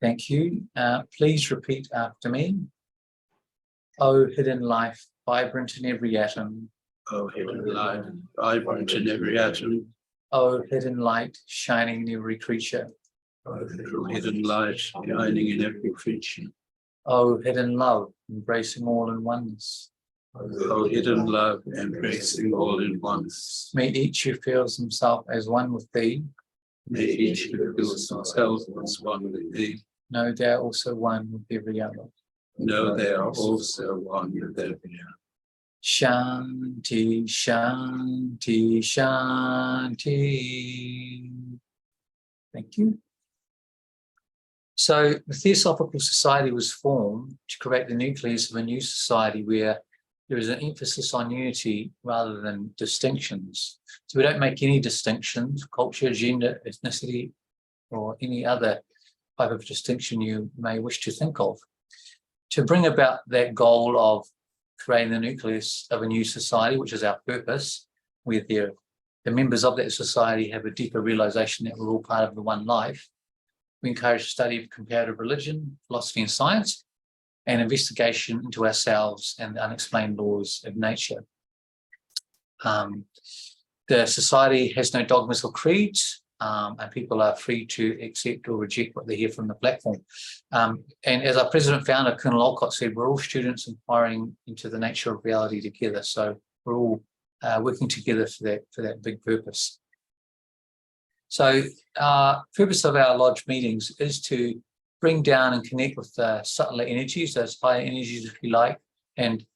Thank you. Please repeat after me. O hidden life, vibrant in every atom. O hidden light, vibrant in every atom. O hidden light, shining in every creature. O hidden light, shining in every creature. O hidden love, embracing all in oneness. O hidden love, embracing all in oneness. May each who feels himself as one with thee May each who feels himself as one with thee know they are also one with every other. know they are also one with every other. Shanti, Shanti, Shanti. Thank you. So the Theosophical Society was formed to create the nucleus of a new society where there is an emphasis on unity rather than distinctions. So we don't make any distinctions, culture, gender, ethnicity, or any other type of distinction you may wish to think of. To bring about that goal of creating the nucleus of a new society, which is our purpose, where the members of that society have a deeper realization that we're all part of the one life, we encourage the study of comparative religion, philosophy and science, and investigation into ourselves and the unexplained laws of nature. The society has no dogmas or creeds, and people are free to accept or reject what they hear from the platform. And as our president founder, Colonel Olcott, said, we're all students inquiring into the nature of reality together. So we're all working together for that big purpose. So purpose of our lodge meetings is to bring down and connect with the subtler energies, those higher energies, if you like, and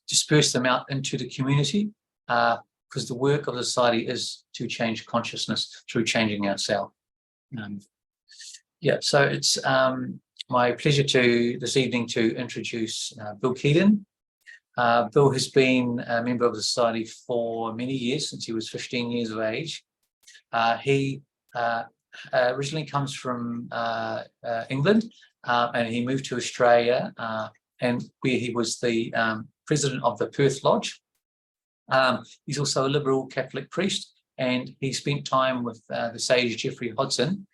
disperse them out into the community, because the work of the society is to change consciousness through changing ourselves. So it's my pleasure this evening to introduce Bill Keidan. Bill has been a member of the society for many years, since he was 15 years of age. He originally comes from England, and he moved to Australia, and where he was the president of the Perth Lodge. He's also a liberal Catholic priest, and he spent time with the sage Geoffrey Hodson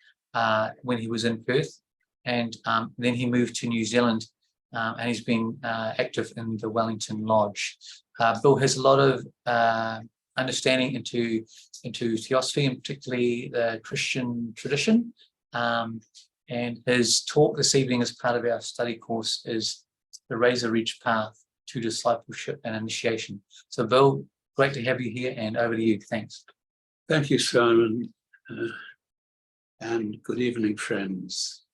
when he was in Perth, and then he moved to New Zealand, and he's been active in the Wellington Lodge. Bill has a lot of understanding into Theosophy, and particularly the Christian tradition. And his talk this evening as part of our study course is The Razor Edge Path to Discipleship and Initiation. So Bill, great to have you here, and over to you. Thanks. Thank you, Simon, and good evening, friends.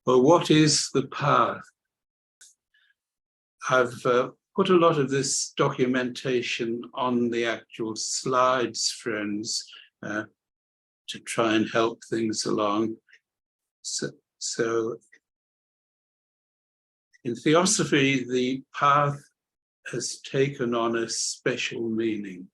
Well, what is the path? I've put a lot of this documentation on the actual slides, friends, to try and help things along. So in Theosophy, the path has taken on a special meaning.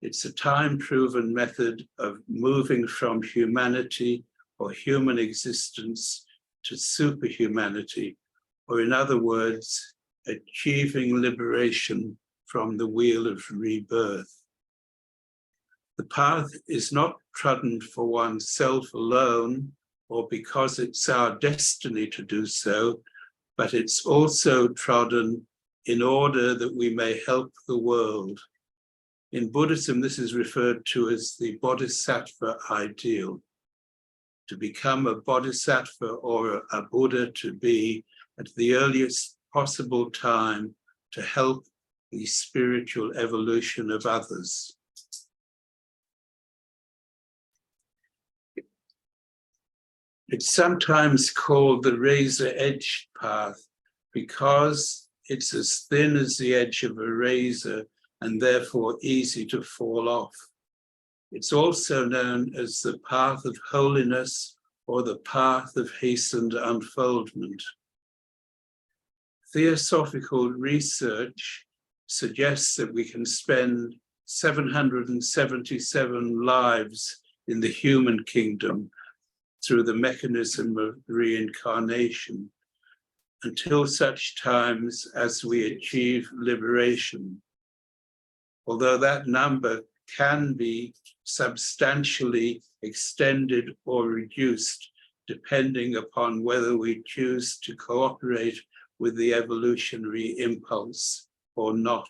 It's a time-proven method of moving from humanity or human existence to superhumanity, or in other words, achieving liberation from the wheel of rebirth. The path is not trodden for oneself alone, or because it's our destiny to do so, but it's also trodden in order that we may help the world. In Buddhism, this is referred to as the Bodhisattva ideal. To become a Bodhisattva or a Buddha, to be at the earliest possible time to help the spiritual evolution of others. It's sometimes called the razor edge path because it's as thin as the edge of a razor and therefore easy to fall off. It's also known as the path of holiness or the path of hastened unfoldment. Theosophical research suggests that we can spend 777 lives in the human kingdom through the mechanism of reincarnation until such times as we achieve liberation. Although that number can be substantially extended or reduced, depending upon whether we choose to cooperate with the evolutionary impulse or not.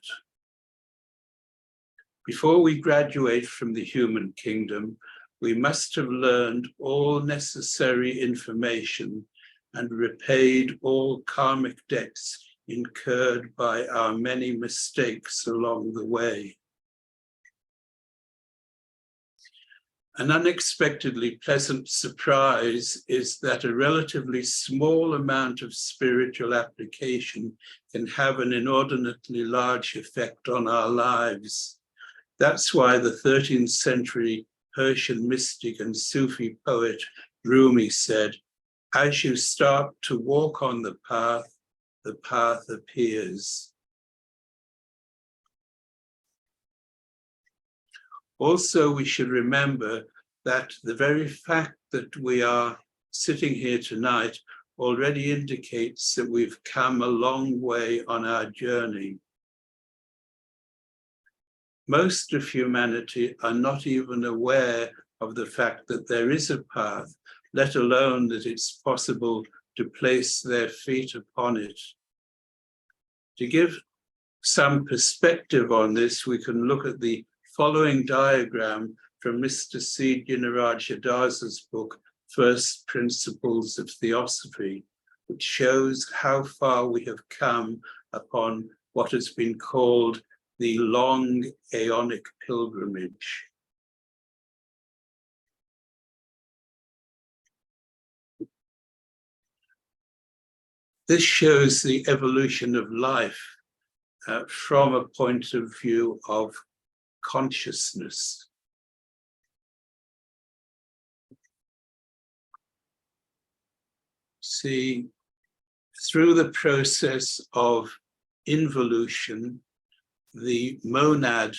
Before we graduate from the human kingdom, we must have learned all necessary information and repaid all karmic debts incurred by our many mistakes along the way. An unexpectedly pleasant surprise is that a relatively small amount of spiritual application can have an inordinately large effect on our lives. That's why the 13th century Persian mystic and Sufi poet Rumi said, "As you start to walk on the path appears." Also, we should remember that the very fact that we are sitting here tonight already indicates that we've come a long way on our journey. Most of humanity are not even aware of the fact that there is a path, let alone that it's possible to place their feet upon it. To give some perspective on this, we can look at the following diagram from Mr. C. Dinarajadasa's book, First Principles of Theosophy, which shows how far we have come upon what has been called the long aeonic pilgrimage. This shows the evolution of life from a point of view of consciousness. See, through the process of involution, the monad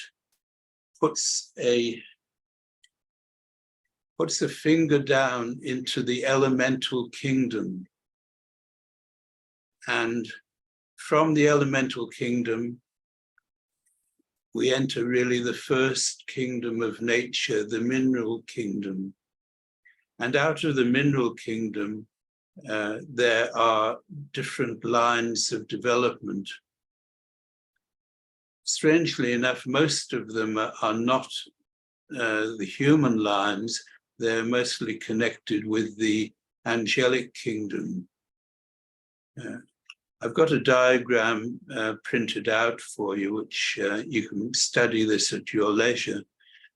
puts a finger down into the elemental kingdom. And from the elemental kingdom, we enter really the first kingdom of nature, the mineral kingdom. And out of the mineral kingdom, there are different lines of development. Strangely enough, most of them are not the human lines. They're mostly connected with the angelic kingdom. I've got a diagram printed out for you, which you can study this at your leisure.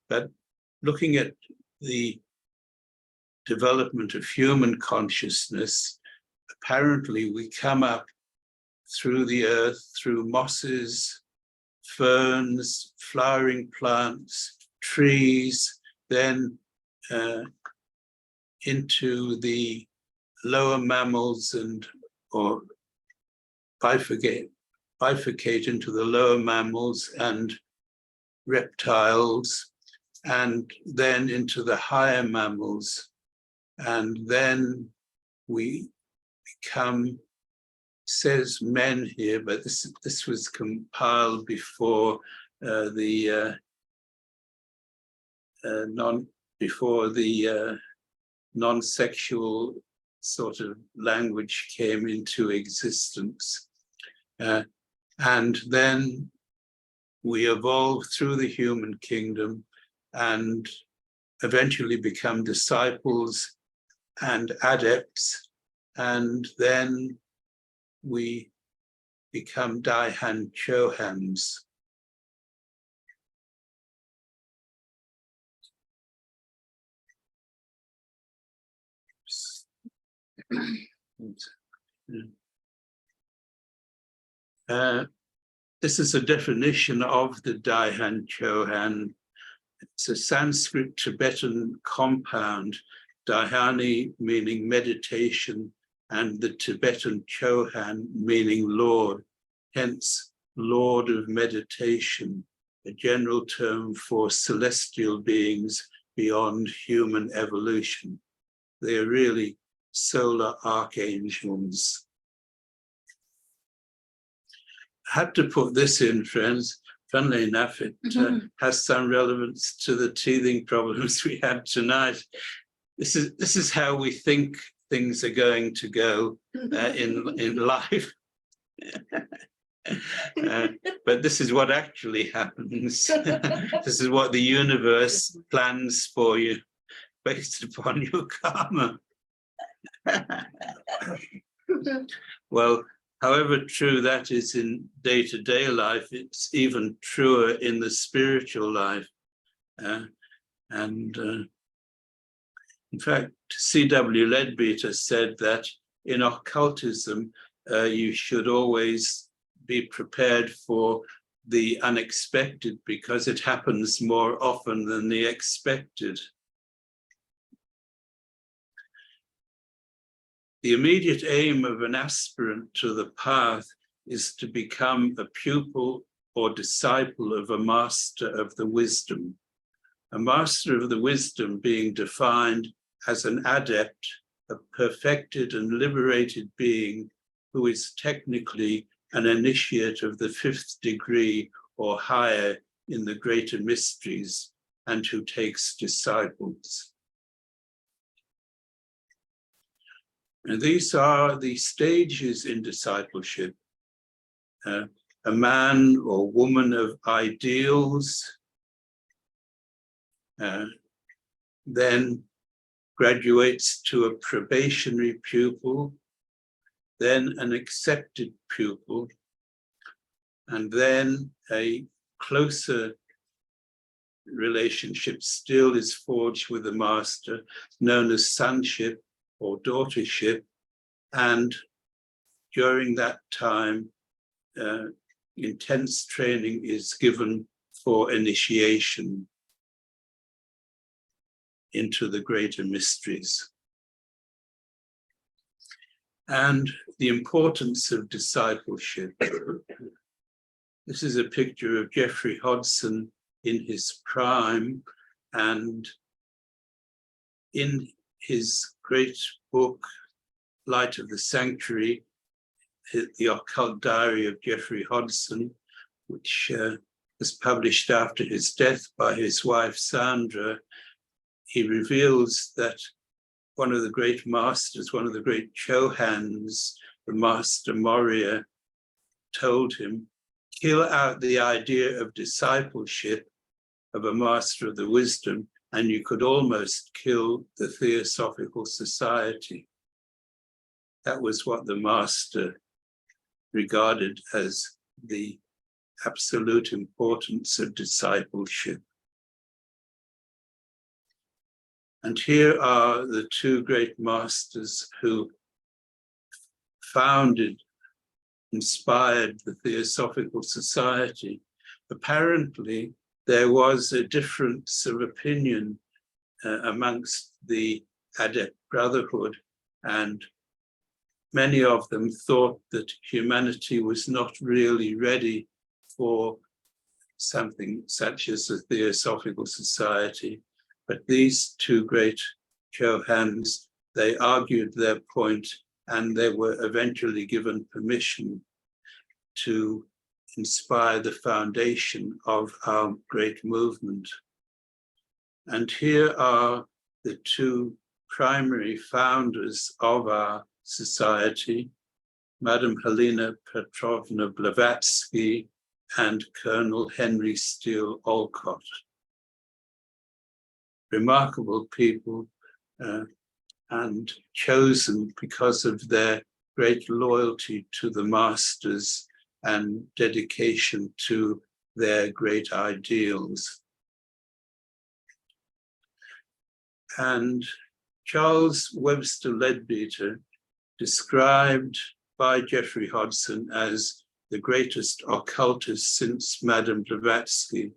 But looking at the development of human consciousness, apparently we come up through the earth, through mosses, ferns, flowering plants, trees, then into the lower mammals or bifurcate into the lower mammals and reptiles, and then into the higher mammals. And then we become, says men here, but this was compiled before the non-sexual sort of language came into existence. And then we evolve through the human kingdom and eventually become disciples and adepts, and then we become Daihan Chohans. This is a definition of the Daihan Chohan. It's a Sanskrit Tibetan compound, Daihani meaning meditation, and the Tibetan Chohan meaning Lord, hence Lord of meditation, a general term for celestial beings beyond human evolution. They are really solar archangels. I had to put this in, friends. Funnily enough, it has some relevance to the teething problems we had tonight. This is how we think things are going to go in life. But this is what actually happens. This is what the universe plans for you based upon your karma. Well, however true that is in day-to-day life, it's even truer in the spiritual life. In fact, C.W. Leadbeater said that in occultism, you should always be prepared for the unexpected because it happens more often than the expected. The immediate aim of an aspirant to the path is to become a pupil or disciple of a master of the wisdom. A master of the wisdom being defined as an adept, a perfected and liberated being who is technically an initiate of the 5th degree or higher in the greater mysteries and who takes disciples. And these are the stages in discipleship. A man or woman of ideals, then graduates to a probationary pupil, then an accepted pupil, and then a closer relationship still is forged with the master, known as sonship or daughtership, and during that time, intense training is given for initiation into the greater mysteries. And the importance of discipleship. This is a picture of Geoffrey Hodson in his prime, and in his great book, Light of the Sanctuary, the occult diary of Geoffrey Hodson, which was published after his death by his wife, Sandra, he reveals that one of the great masters, one of the great Chohans, the master Moria, told him, kill out the idea of discipleship of a master of the wisdom, and you could almost kill the Theosophical society. That was what the master regarded as the absolute importance of discipleship. And here are the two great masters who founded, inspired the Theosophical Society. Apparently, there was a difference of opinion amongst the Adept Brotherhood, and many of them thought that humanity was not really ready for something such as the Theosophical Society. But these two great Chohans, they argued their point, and they were eventually given permission to inspire the foundation of our great movement. And here are the two primary founders of our society, Madame Helena Petrovna Blavatsky and Colonel Henry Steele Olcott. Remarkable people and chosen because of their great loyalty to the masters and dedication to their great ideals. And Charles Webster Leadbeater, described by Geoffrey Hodson as the greatest occultist since Madame Blavatsky.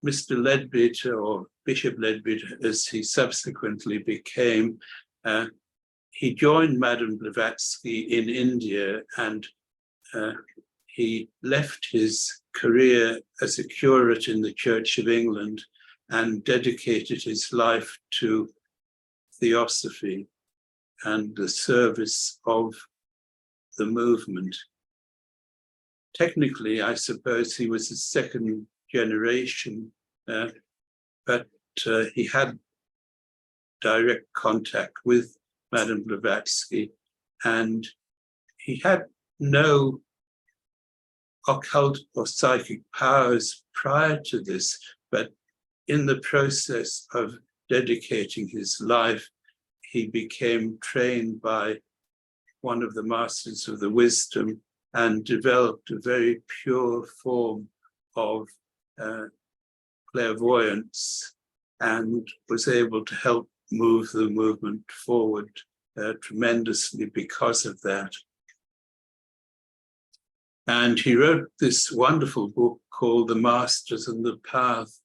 Mr. Leadbeater, or Bishop Leadbeater, as he subsequently became, he joined Madame Blavatsky in India, and he left his career as a curate in the Church of England and dedicated his life to Theosophy and the service of the movement. technically, I suppose he was a second generation, but he had direct contact with Madame Blavatsky, and he had no occult or psychic powers prior to this, but in the process of dedicating his life, he became trained by one of the masters of the wisdom and developed a very pure form of clairvoyance, and was able to help move the movement forward tremendously because of that. And he wrote this wonderful book called The Masters and the Path.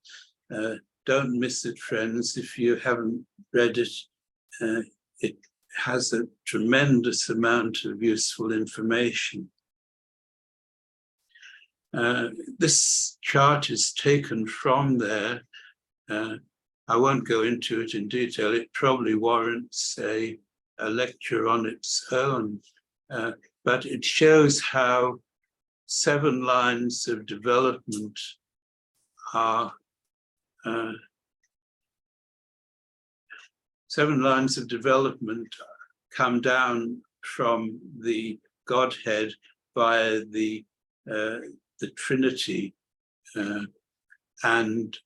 Don't miss it, friends, if you haven't read it. It has a tremendous amount of useful information. This chart is taken from there. I won't go into it in detail. It probably warrants a lecture on its own, but it shows how 7 lines of development are 7 lines of development come down from the Godhead via the Trinity, and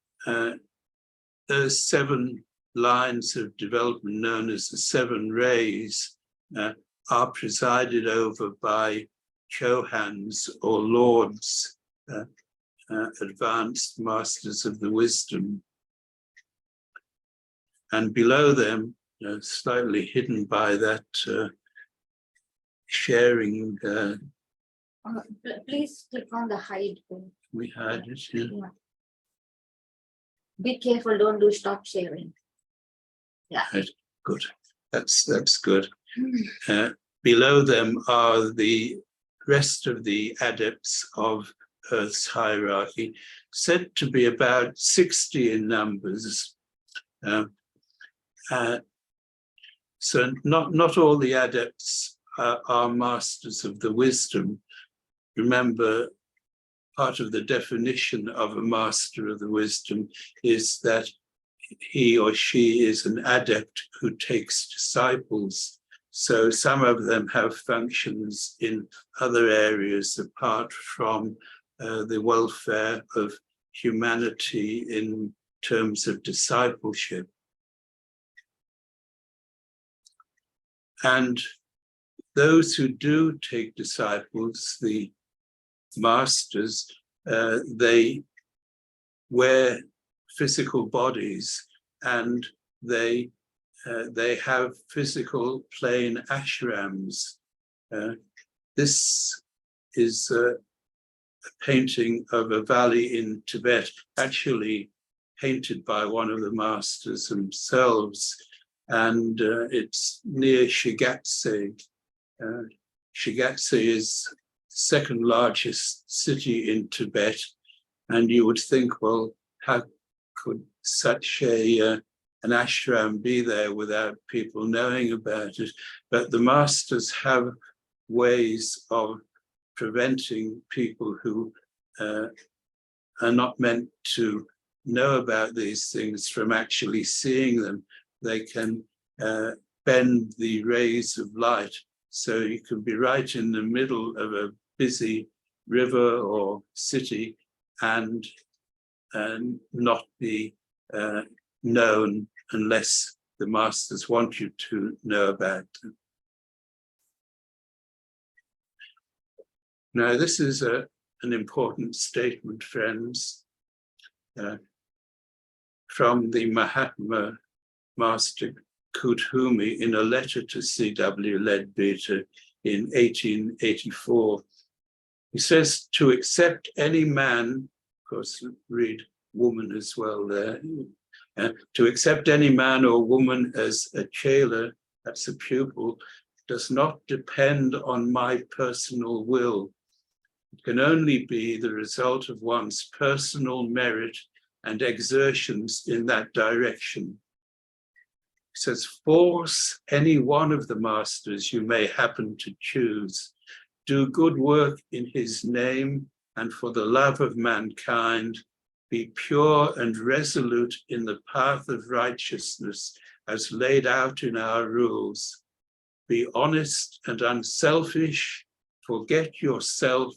those 7 lines of development, known as the 7 rays, are presided over by Chohans or lords, advanced masters of the wisdom. And below them, slightly hidden by that sharing. Please click on the hide. We hide it here. Yeah. Be careful, don't do stop sharing. Yeah. Right. Good. That's good. Below them are the rest of the adepts of Earth's hierarchy, said to be about 60 in numbers. So not all the adepts are masters of the wisdom. Remember, part of the definition of a master of the wisdom is that he or she is an adept who takes disciples. So some of them have functions in other areas apart from the welfare of humanity in terms of discipleship. And those who do take disciples, the masters, they wear physical bodies, and they have physical plain ashrams. This is a painting of a valley in Tibet, actually painted by one of the masters themselves, and it's near Shigatse. Shigatse is the second largest city in Tibet, and you would think, well, how could such an ashram be there without people knowing about it? But the masters have ways of preventing people who are not meant to know about these things from actually seeing them. They can bend the rays of light, so you can be right in the middle of a busy river or city and not be known unless the masters want you to know about them. Now, this is an important statement, friends, from the Mahatma Master Kudhumi in a letter to C.W. Leadbeater in 1884. He says, to accept any man, of course, read woman as well there, to accept any man or woman as a chela, that's a pupil, does not depend on my personal will. It can only be the result of one's personal merit and exertions in that direction. He says, force any one of the masters you may happen to choose. Do good work in his name and for the love of mankind. Be pure and resolute in the path of righteousness as laid out in our rules. Be honest and unselfish. Forget yourself,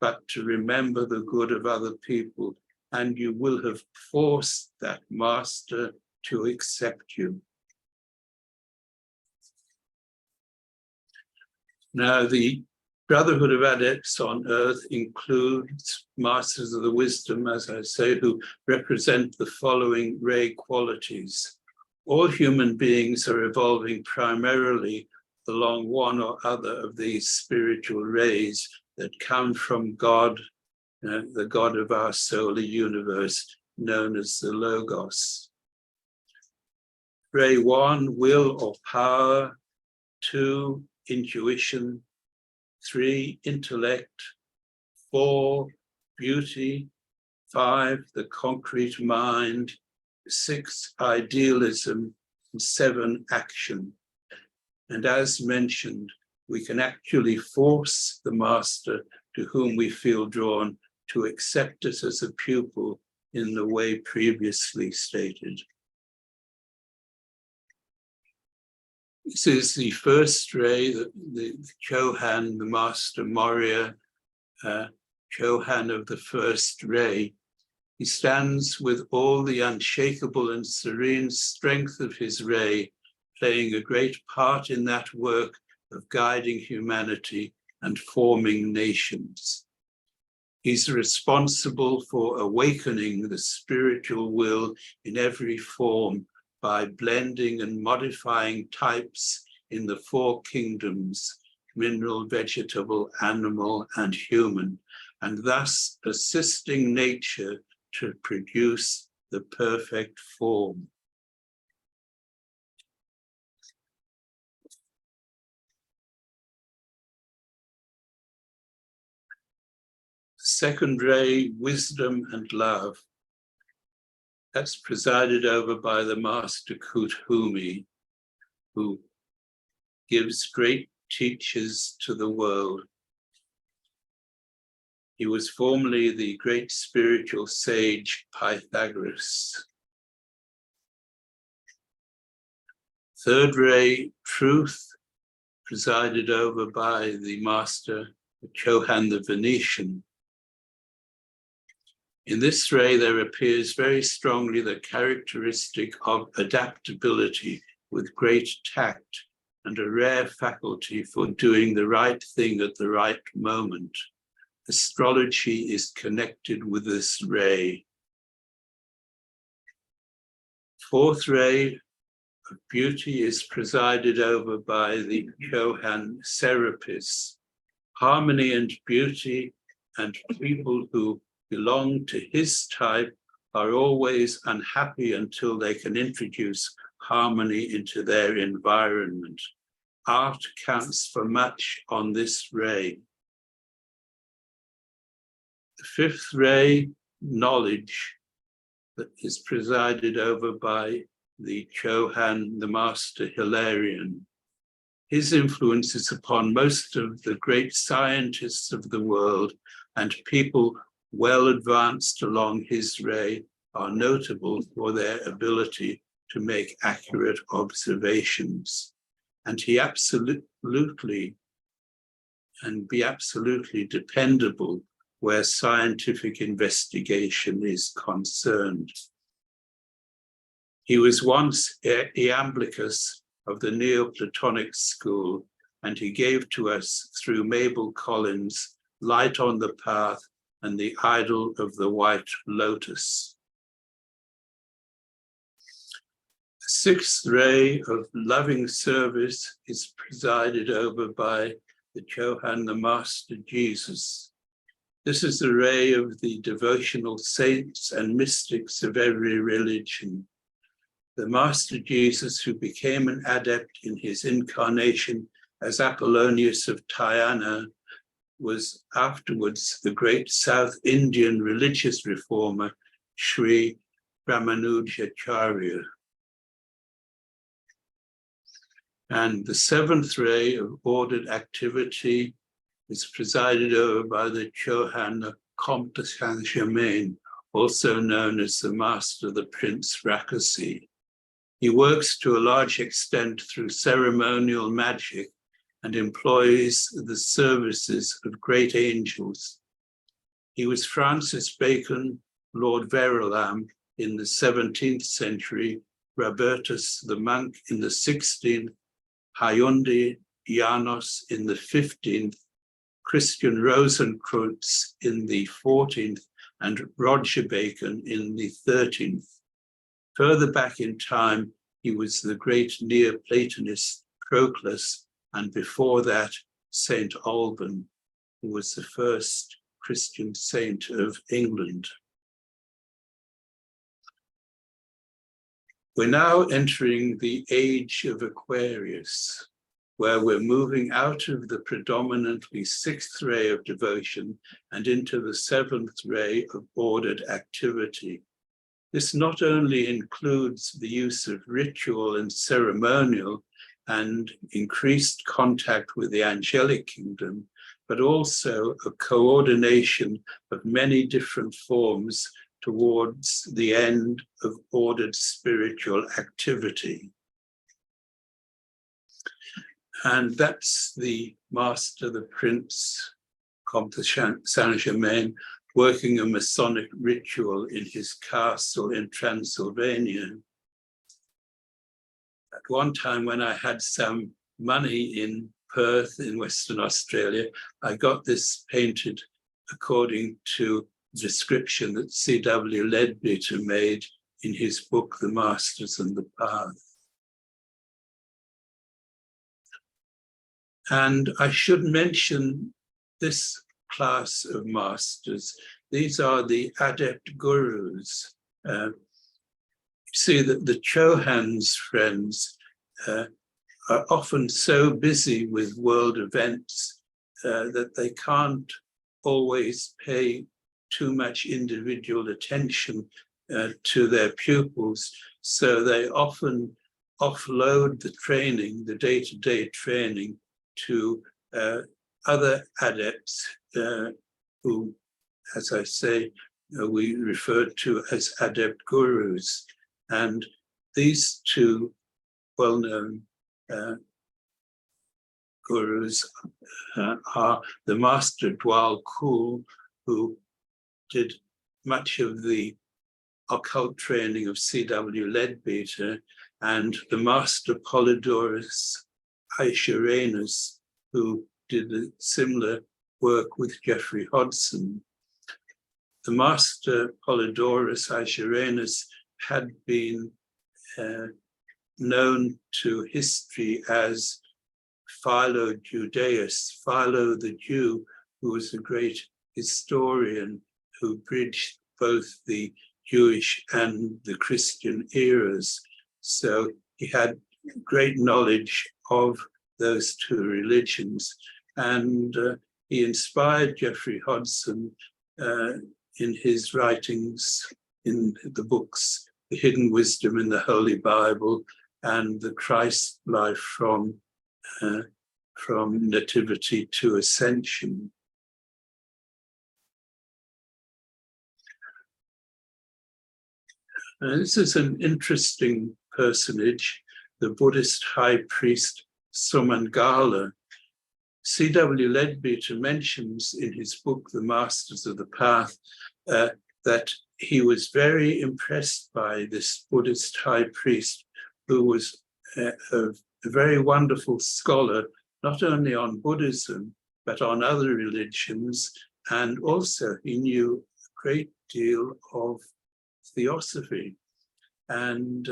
but to remember the good of other people, and you will have forced that master to accept you. Now, the Brotherhood of Adepts on earth includes Masters of the Wisdom, as I say, who represent the following ray qualities. All human beings are evolving primarily along one or other of these spiritual rays that come from God, the God of our solar universe, known as the Logos. Ray 1, will or power. 2, intuition. 3, intellect. 4, beauty. 5, the concrete mind. 6, idealism. And 7, action. And as mentioned, we can actually force the master to whom we feel drawn to accept us as a pupil in the way previously stated. This is the first ray, the Chohan, the Master Moria, Chohan of the first ray. He stands with all the unshakable and serene strength of his ray, playing a great part in that work of guiding humanity and forming nations. He's responsible for awakening the spiritual will in every form by blending and modifying types in the 4 kingdoms, mineral, vegetable, animal, and human, and thus assisting nature to produce the perfect form. Second ray, wisdom and love. That's presided over by the Master Kuthumi, who gives great teachers to the world. He was formerly the great spiritual sage Pythagoras. Third ray, truth, presided over by the Master Chohan the Venetian. In this ray, there appears very strongly the characteristic of adaptability with great tact and a rare faculty for doing the right thing at the right moment. Astrology is connected with this ray. Fourth ray of beauty is presided over by the Chohan Serapis. Harmony and beauty, and people who belong to his type are always unhappy until they can introduce harmony into their environment. Art counts for much on this ray. The fifth ray, knowledge, that is presided over by the Chohan, the Master Hilarion. His influence is upon most of the great scientists of the world, and people well advanced along his ray are notable for their ability to make accurate observations. And he absolutely dependable where scientific investigation is concerned. He was once Iamblichus of the Neoplatonic school, and he gave to us through Mabel Collins, Light on the Path and the Idol of the White Lotus. The sixth ray of loving service is presided over by the Chohan, the Master Jesus. This is the ray of the devotional saints and mystics of every religion. The Master Jesus, who became an adept in his incarnation as Apollonius of Tyana, was afterwards the great South Indian religious reformer, Sri Ramanujacharya. And the seventh ray of ordered activity is presided over by the Keidan, the Comte de Saint-Germain, also known as the Master, the Prince Rakasi. He works to a large extent through ceremonial magic and employs the services of great angels. He was Francis Bacon, Lord Verulam in the 17th century, Robertus the monk in the 16th, Hyundai Janos in the 15th, Christian Rosenkreutz in the 14th, and Roger Bacon in the 13th. Further back in time, he was the great Neoplatonist Proclus, and before that, Saint Alban, who was the first Christian saint of England. We're now entering the age of Aquarius, where we're moving out of the predominantly sixth ray of devotion and into the seventh ray of ordered activity. This not only includes the use of ritual and ceremonial and increased contact with the angelic kingdom, but also a coordination of many different forms towards the end of ordered spiritual activity. And that's the Master, the Prince, Comte de Saint-Germain, working a Masonic ritual in his castle in Transylvania. At one time when I had some money in Perth in Western Australia, I got this painted according to the description that C.W. Leadbeater made in his book, The Masters and the Path. And I should mention this class of masters. These are the adept gurus. You see that the Chohan's friends are often so busy with world events that they can't always pay too much individual attention to their pupils. So they often offload the training, the day-to-day training, to other adepts who, as I say, we refer to as adept gurus. And these two well-known gurus are the Master Dwal Kul, who did much of the occult training of C.W. Leadbeater, and the Master Polydorus Aeschyrenus, who did a similar work with Geoffrey Hodson. The Master Polydorus Aeschyrenus had been known to history as Philo Judaeus, Philo the Jew, who was a great historian who bridged both the Jewish and the Christian eras. So he had great knowledge of those two religions, and he inspired Geoffrey Hodson in his writings in the books The Hidden Wisdom in the Holy Bible and The Christ Life from Nativity to Ascension. This is an interesting personage, the Buddhist high priest Somangala. C.W. Leadbeater mentions in his book, The Masters of the Path, that he was very impressed by this Buddhist high priest, who was a very wonderful scholar, not only on Buddhism, but on other religions. And also he knew a great deal of Theosophy. And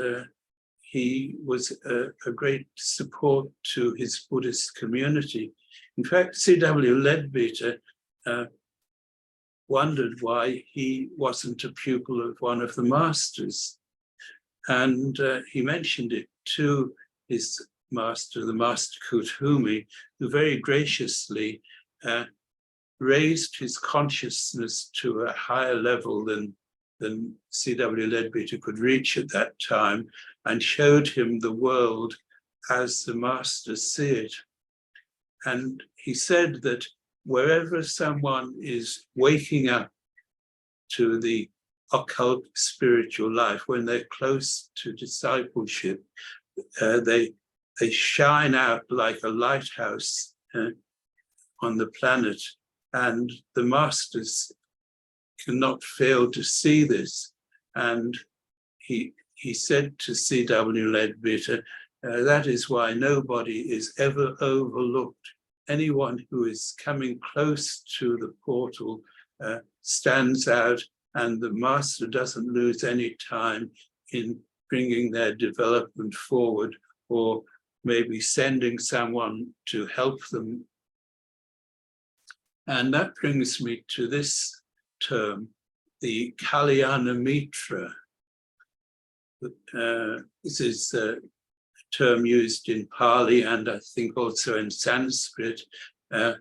he was a great support to his Buddhist community. In fact, C.W. Leadbeater wondered why he wasn't a pupil of one of the masters. And he mentioned it to his master, the Master Kuthumi, who very graciously raised his consciousness to a higher level than C.W. Leadbeater could reach at that time, and showed him the world as the masters see it. And he said that wherever someone is waking up to the occult spiritual life, when they're close to discipleship, they shine out like a lighthouse on the planet, and the masters cannot fail to see this. And he said to C.W. Leadbeater, that is why nobody is ever overlooked. Anyone who is coming close to the portal stands out, and the master doesn't lose any time in bringing their development forward, or maybe sending someone to help them. And that brings me to this term, the Kalyana Mitra. This is a term used in Pali and I think also in Sanskrit. The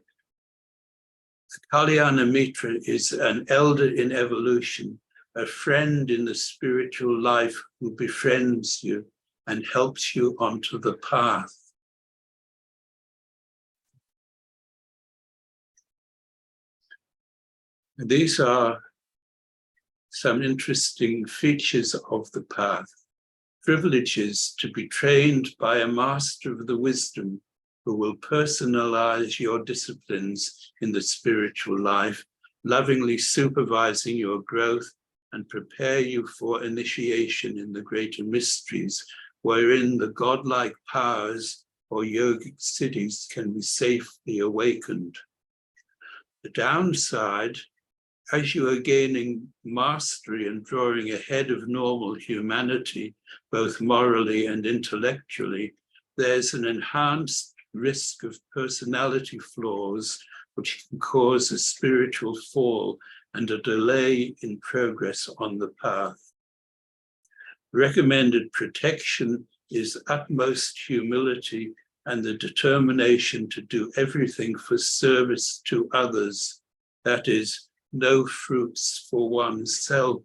Kalyana Mitra is an elder in evolution, a friend in the spiritual life who befriends you and helps you onto the path. These are some interesting features of the path. Privileges to be trained by a master of the wisdom who will personalize your disciplines in the spiritual life, lovingly supervising your growth and prepare you for initiation in the greater mysteries, wherein the godlike powers or yogic cities can be safely awakened. The downside, as you are gaining mastery and drawing ahead of normal humanity, both morally and intellectually, there's an enhanced risk of personality flaws which can cause a spiritual fall and a delay in progress on the path. Recommended protection is utmost humility and the determination to do everything for service to others, that is, no fruits for oneself.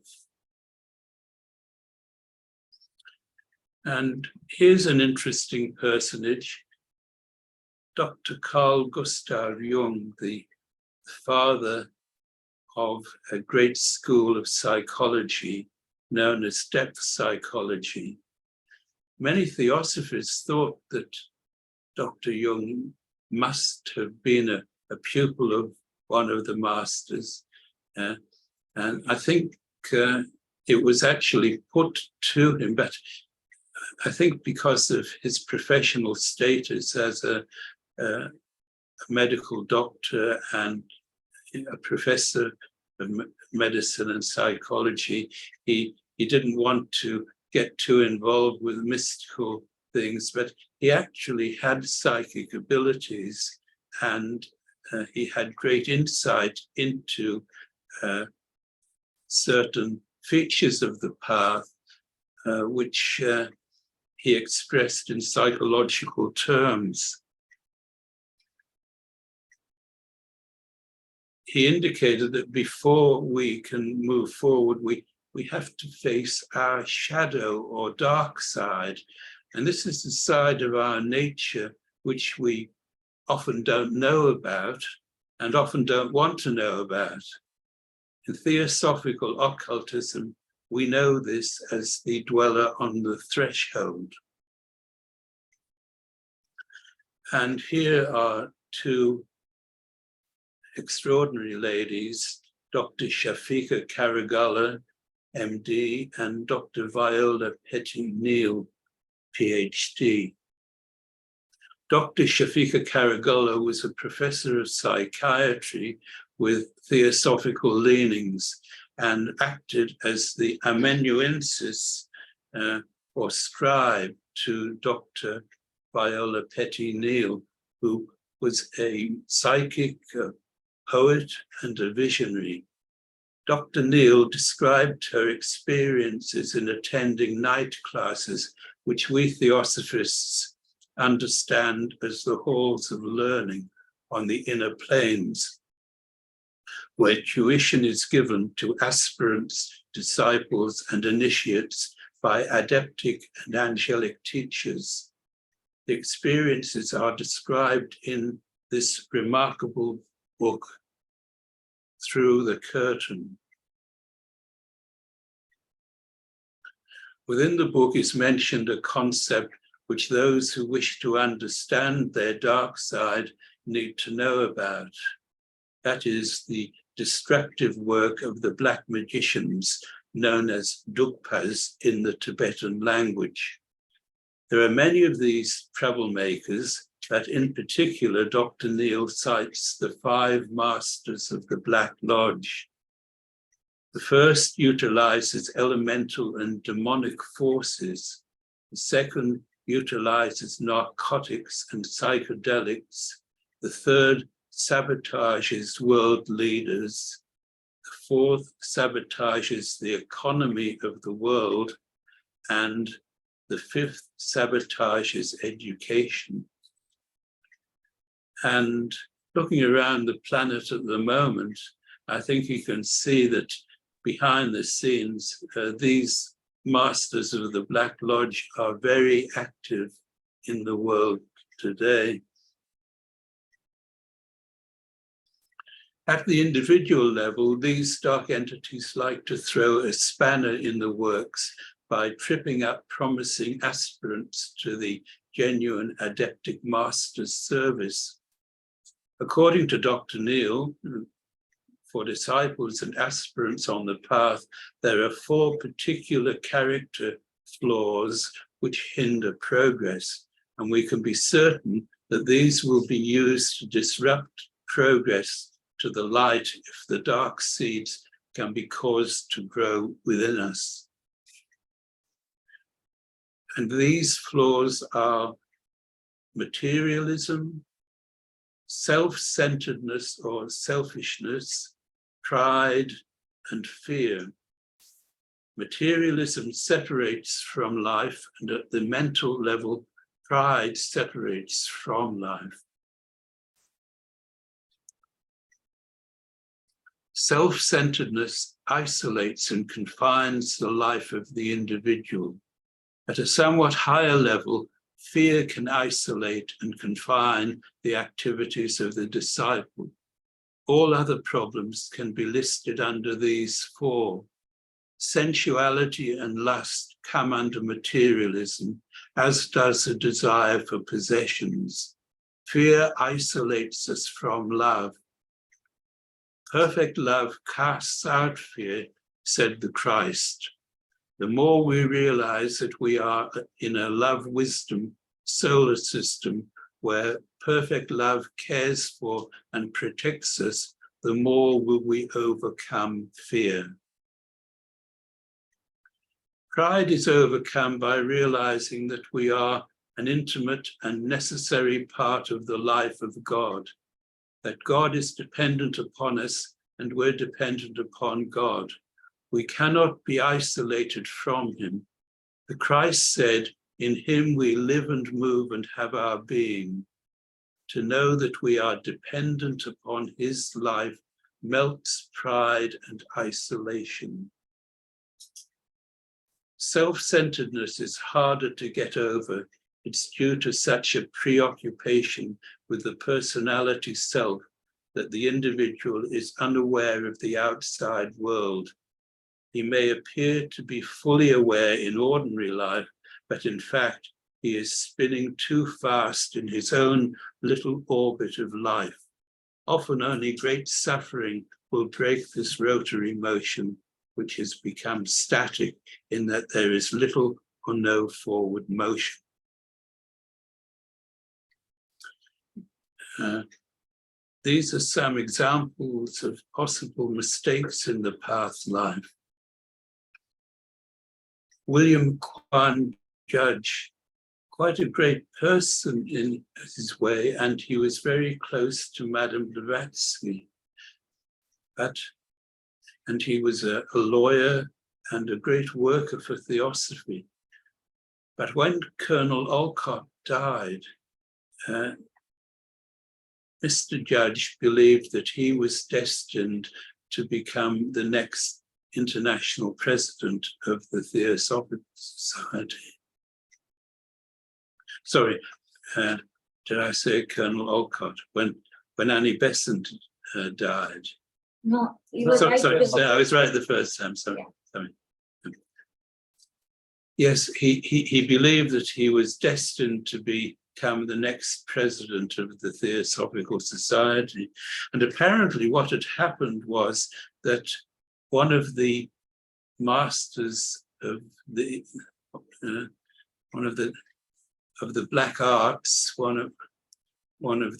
And here's an interesting personage, Dr. Carl Gustav Jung, the father of a great school of psychology known as depth psychology. Many theosophists thought that Dr. Jung must have been a pupil of one of the masters. And I think it was actually put to him, but I think because of his professional status as a medical doctor and a professor of medicine and psychology, he didn't want to get too involved with mystical things, but he actually had psychic abilities, and he had great insight into certain features of the path, which he expressed in psychological terms. He indicated that before we can move forward, we have to face our shadow or dark side. And this is the side of our nature which we often don't know about and often don't want to know about. In Theosophical occultism, we know this as the dweller on the threshold. And here are two extraordinary ladies, Dr. Shafika Karagala, MD, and Dr. Viola Petty-Neal, PhD. Dr. Shafika Karagala was a professor of psychiatry with theosophical leanings and acted as the amanuensis or scribe to Dr. Viola Petty-Neal, who was a psychic, poet, and a visionary. Dr. Neal described her experiences in attending night classes, which we theosophists understand as the halls of learning on the inner planes, where tuition is given to aspirants, disciples, and initiates by adeptic and angelic teachers. The experiences are described in this remarkable book through the curtain. Within the book is mentioned a concept which those who wish to understand their dark side need to know about. That is the destructive work of the black magicians known as dukpas in the Tibetan language. There are many of these troublemakers, but in particular, Dr. Neil cites the 5 masters of the Black Lodge. The first utilizes elemental and demonic forces. The second utilizes narcotics and psychedelics. The third sabotages world leaders. The fourth sabotages the economy of the world. And the fifth sabotages education. And looking around the planet at the moment, I think you can see that behind the scenes, these masters of the Black Lodge are very active in the world today. At the individual level, these dark entities like to throw a spanner in the works by tripping up promising aspirants to the genuine adeptic master's service. According to Dr. Neil, for disciples and aspirants on the path, there are 4 particular character flaws which hinder progress, and we can be certain that these will be used to disrupt progress to the light if the dark seeds can be caused to grow within us. And these flaws are materialism, self-centeredness or selfishness, pride, and fear. Materialism separates from life, and at the mental level, pride separates from life. Self-centeredness isolates and confines the life of the individual. At a somewhat higher level, fear can isolate and confine the activities of the disciple. All other problems can be listed under these 4. Sensuality and lust come under materialism, as does a desire for possessions. Fear isolates us from love. Perfect love casts out fear, said the Christ. The more we realize that we are in a love-wisdom solar system where perfect love cares for and protects us, the more will we overcome fear. Pride is overcome by realizing that we are an intimate and necessary part of the life of God, that God is dependent upon us and we're dependent upon God. We cannot be isolated from him. The Christ said, "In him we live and move and have our being." To know that we are dependent upon his life melts pride and isolation. Self-centeredness is harder to get over. It's due to such a preoccupation with the personality self that the individual is unaware of the outside world. He may appear to be fully aware in ordinary life, but in fact, he is spinning too fast in his own little orbit of life. Often only great suffering will break this rotary motion, which has become static in that there is little or no forward motion. These are some examples of possible mistakes in the path life. William Kwan Judge, quite a great person in his way, and he was very close to Madame Blavatsky. And he was a lawyer and a great worker for Theosophy. But when Colonel Olcott died, Mr. Judge believed that he was destined to become the next international president of the Theosophical Society. Sorry, did I say Colonel Olcott? When Annie Besant died. No, you were Sorry, right. sorry, I was right the first time. Sorry. Yes, he believed that he was destined to become the next president of the Theosophical Society. And apparently what had happened was that one of the masters of the black arts, one of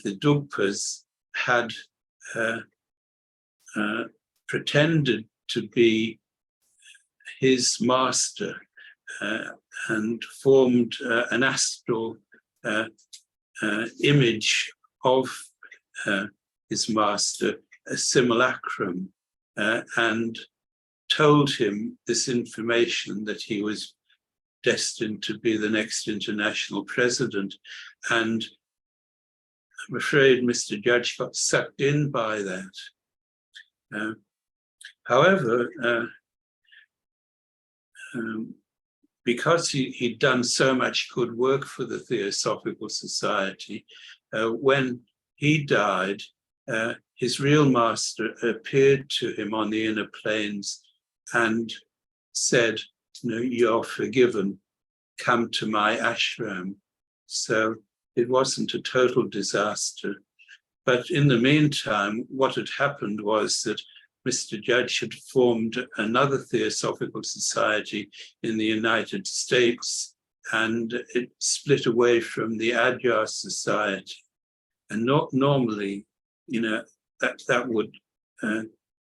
the Dugpas, had pretended to be his master and formed an astral image of his master, a simulacrum, and told him this information that he was destined to be the next international president. And I'm afraid Mr. Judge got sucked in by that. However, because he'd done so much good work for the Theosophical Society, when he died, his real master appeared to him on the inner planes and said, "You're forgiven, come to my ashram." So it wasn't a total disaster. But in the meantime, what had happened was that Mr. Judge had formed another Theosophical Society in the United States, and it split away from the Adyar Society. And not normally, that would,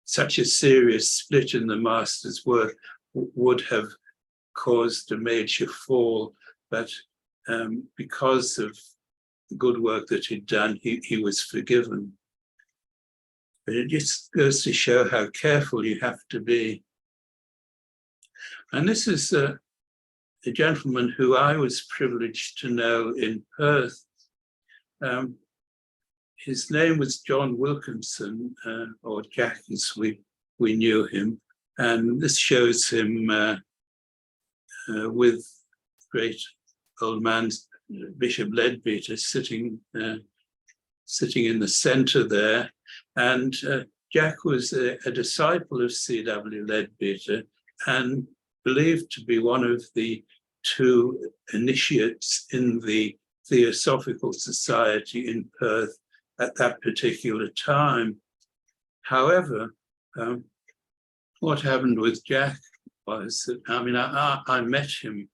such a serious split in the master's work would have caused a major fall. But because of the good work that he'd done, he was forgiven. But it just goes to show how careful you have to be. And this is a gentleman who I was privileged to know in Perth. His name was John Wilkinson, or Jack as we knew him. And this shows him with great old man Bishop Leadbeater sitting in the center there. And Jack was a disciple of C.W. Leadbeater and believed to be one of the two initiates in the Theosophical Society in Perth at that particular time. However, what happened with Jack was that, I met him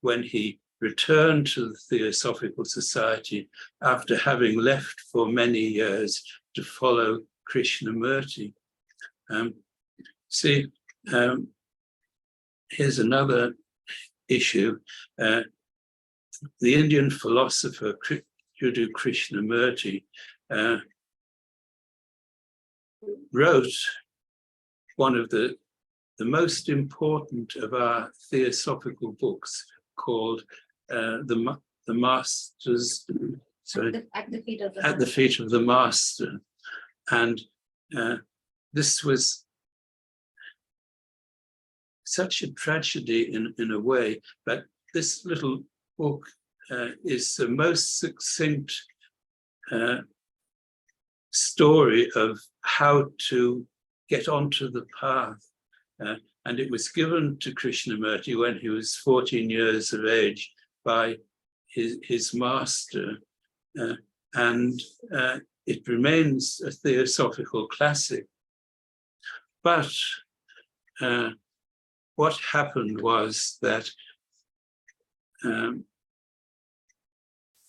when he returned to the Theosophical Society after having left for many years to follow Krishnamurti. Here's another issue. The Indian philosopher Jiddu Krishnamurti wrote one of the most important of our theosophical books, called the Masters. At the feet of the At the feet of the Master. And this was such a tragedy in a way, but this little book is the most succinct story of how to get onto the path. And it was given to Krishnamurti when he was 14 years of age by his master. And it remains a theosophical classic. But what happened was that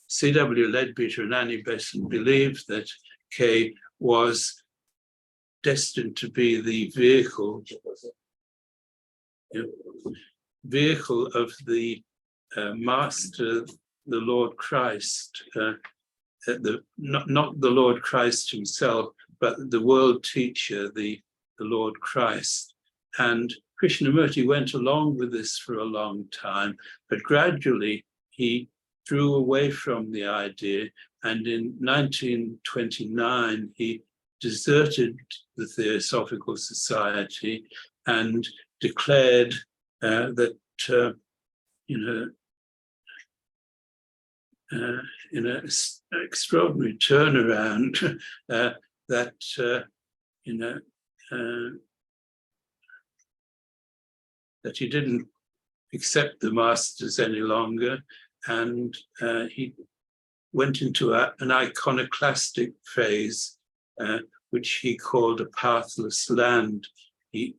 C.W. Leadbeater and Annie Besant believed that Kay was destined to be the vehicle of the Master, the Lord Christ, not the Lord Christ himself, but the world teacher, the Lord Christ. And Krishnamurti went along with this for a long time, but gradually he drew away from the idea. And in 1929, he deserted the Theosophical Society and declared that, in an extraordinary turnaround, that that he didn't accept the masters any longer, and he went into an iconoclastic phase, which he called a pathless land. He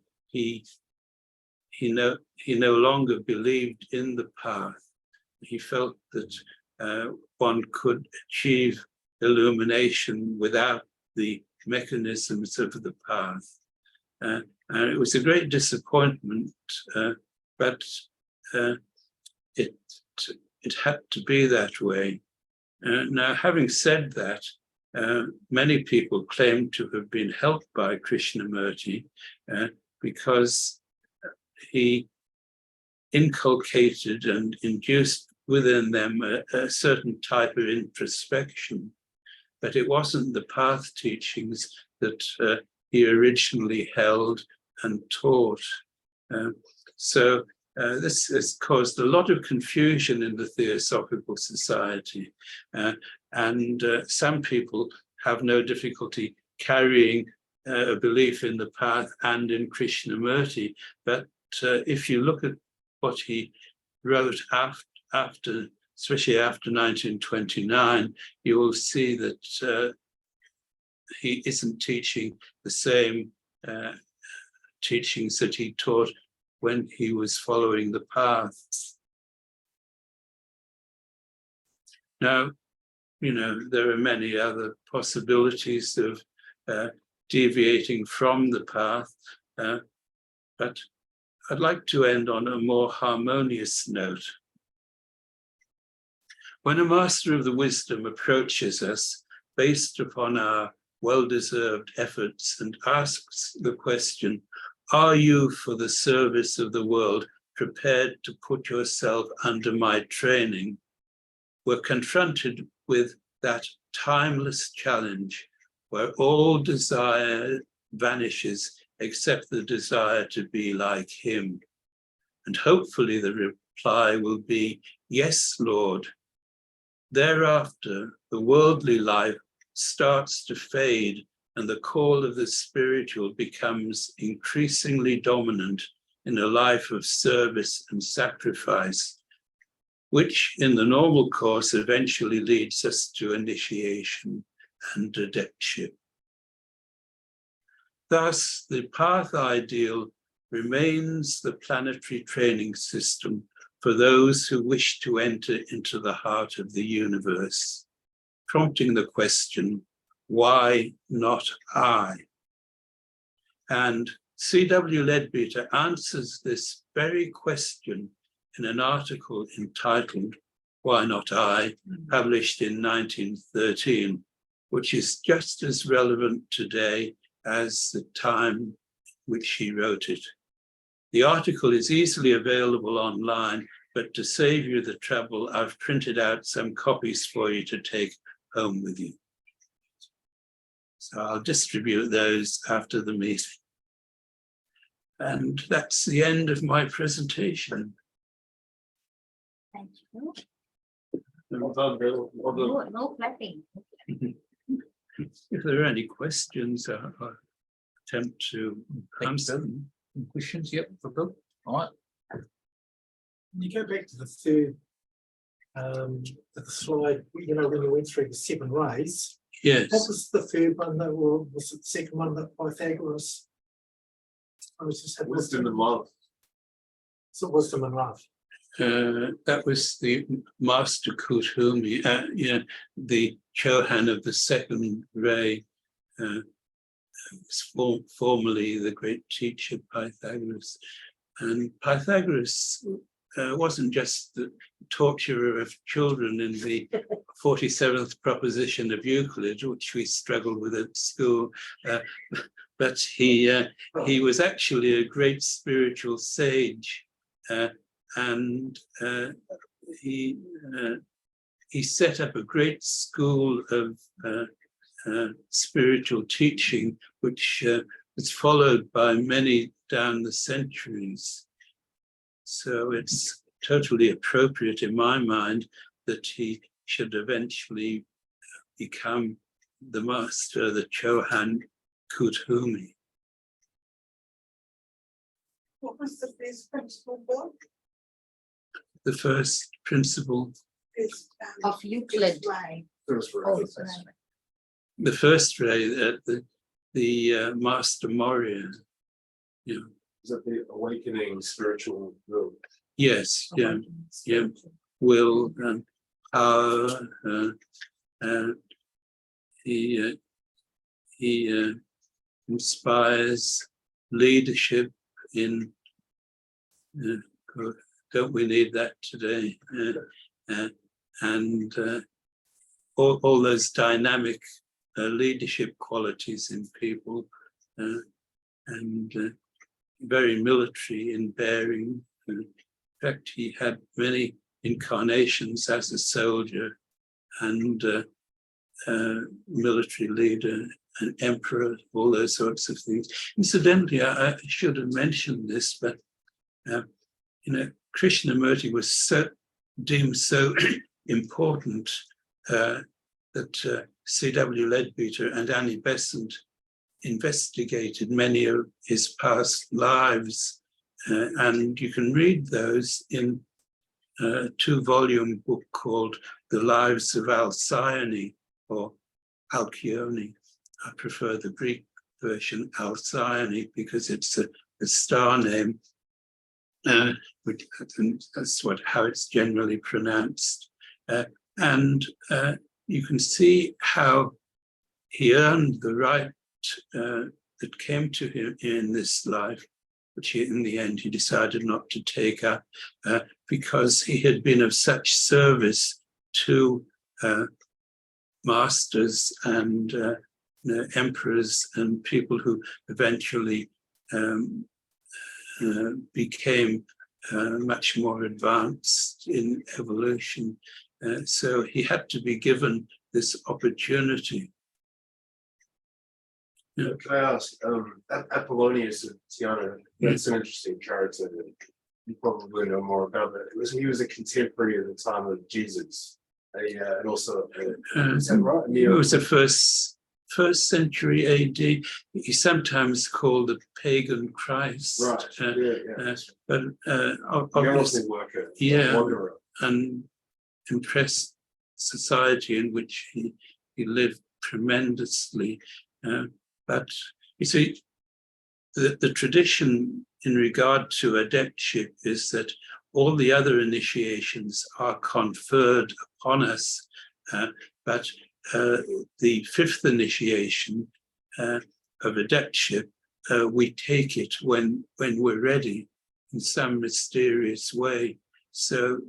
no longer believed in the path. He felt that one could achieve illumination without the mechanisms of the path. And it was a great disappointment, but it had to be that way. Now, having said that, many people claim to have been helped by Krishnamurti because he inculcated and induced within them a certain type of introspection, but it wasn't the path teachings that he originally held and taught. So this has caused a lot of confusion in the Theosophical Society, and some people have no difficulty carrying a belief in the path and in Krishnamurti, but if you look at what he wrote after, especially after 1929, you will see that he isn't teaching the same teachings that he taught when he was following the path. Now, there are many other possibilities of deviating from the path, but I'd like to end on a more harmonious note. When a master of the wisdom approaches us based upon our well-deserved efforts and asks the question, are you for the service of the world prepared to put yourself under my training? We're confronted with that timeless challenge where all desire vanishes except the desire to be like him. And hopefully the reply will be, yes, Lord. Thereafter, the worldly life starts to fade and the call of the spiritual becomes increasingly dominant in a life of service and sacrifice, which in the normal course eventually leads us to initiation and adeptship. Thus, the path ideal remains the planetary training system for those who wish to enter into the heart of the universe, prompting the question, why not I? And C.W. Leadbeater answers this very question in an article entitled, Why Not I?, published in 1913, which is just as relevant today as the time which he wrote it. The article is easily available online, but to save you the trouble, I've printed out some copies for you to take home with you. So I'll distribute those after the meeting. And that's the end of my presentation. Thank you. No, No clapping. if there are any questions, I'll attempt to answer them. Questions? Yep, for Bill. All right. Can you go back to the third, at the slide, when you went through the 7 rays? Yes. What was the third one, or was it the second one that Pythagoras? I was just having Wisdom and love. So wisdom and love. That was the Master Kuthumi, the Chohan of the second ray, was formerly the great teacher Pythagoras. And Pythagoras wasn't just the torturer of children in the 47th proposition of Euclid, which we struggled with at school, but he was actually a great spiritual sage, and he set up a great school of spiritual teaching, which was followed by many down the centuries. So it's totally appropriate in my mind that he should eventually become the master, the Chohan Kuthumi. What was the first principle, Bill? The first principle, Is, Of Euclid. way. First Oh, row. right. the first ray, the Master Moria. Yeah. Is that the awakening spiritual will? Yes, yeah. Will and power. He inspires leadership in. Don't we need that today? And all those dynamic leadership qualities in people, and very military in bearing. In fact, he had many incarnations as a soldier and military leader, an emperor, all those sorts of things. Incidentally, I should have mentioned this, but Krishnamurti was deemed so important that C.W. Leadbeater and Annie Besant investigated many of his past lives, and you can read those in a 2-volume book called The Lives of Alcyone, or Alcyone. I prefer the Greek version, Alcyone, because it's a star name, which that's how it's generally pronounced. And you can see how he earned the right that came to him in this life, which in the end he decided not to take up, because he had been of such service to masters and emperors and people who eventually became much more advanced in evolution. So he had to be given this opportunity. Yeah. Can I ask, Apollonius of Tyana, that's an interesting character that you probably know more about, but he was a contemporary at the time of Jesus. And also, is that right? It was the first century AD. He's sometimes called the pagan Christ. Right. But Obviously, worker, wanderer. and impressed society in which he lived tremendously. But you see, the tradition in regard to adeptship is that all the other initiations are conferred upon us, but the fifth initiation of adeptship, we take it when we're ready in some mysterious way. So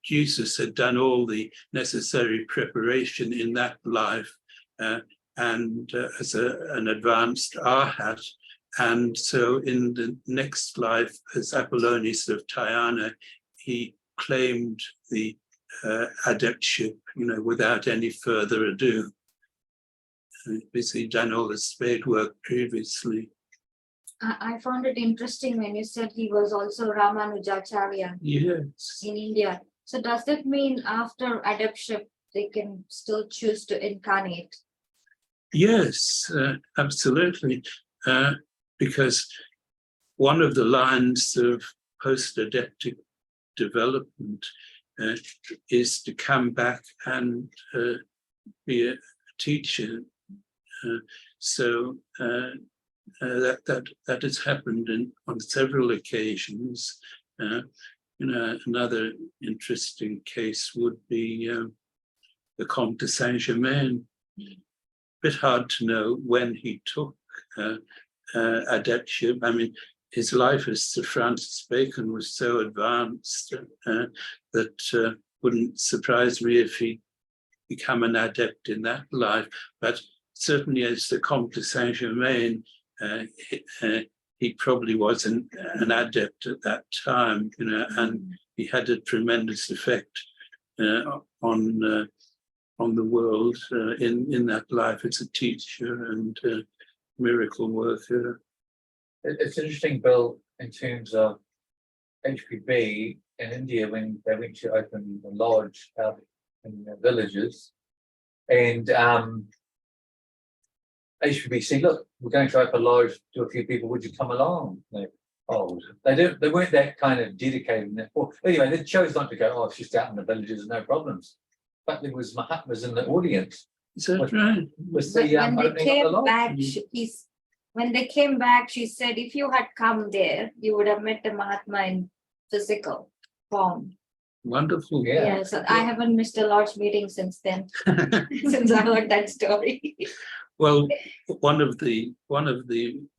Jesus had done all the necessary preparation in that life, and as an advanced arhat. And so in the next life, as Apollonius of Tyana, he claimed the adeptship, without any further ado. Because he'd done all the spade work previously. I found it interesting when you said he was also Ramanujacharya Yes. in India. So does that mean after adeptship, they can still choose to incarnate? Yes, absolutely. Because one of the lines of post-adeptic development is to come back and be a teacher. So that has happened on several occasions. Another interesting case would be the Comte de Saint-Germain. Bit hard to know when he took adeptship. I mean, his life as Sir Francis Bacon was so advanced that wouldn't surprise me if he become an adept in that life. But certainly as the Comte de Saint-Germain, he probably was an adept at that time, and he had a tremendous effect on the world in that life as a teacher and miracle worker. It's interesting, Bill, in terms of HPB in India when they went to open the lodge out in the villages, and HBC, look, we're going to open lives to a few people. Would you come along? They weren't that kind of dedicated. Well, anyway, they chose not to go. Oh, it's just out in the villages, no problems. But there was Mahatmas in the audience. Is that right? Was But the when they opening of the came lodge. back, when they came back, she said, if you had come there, you would have met the Mahatma in physical form. Wonderful. Yeah. Yeah, so I haven't missed a lodge meeting since then, since I heard that story. Well, one of the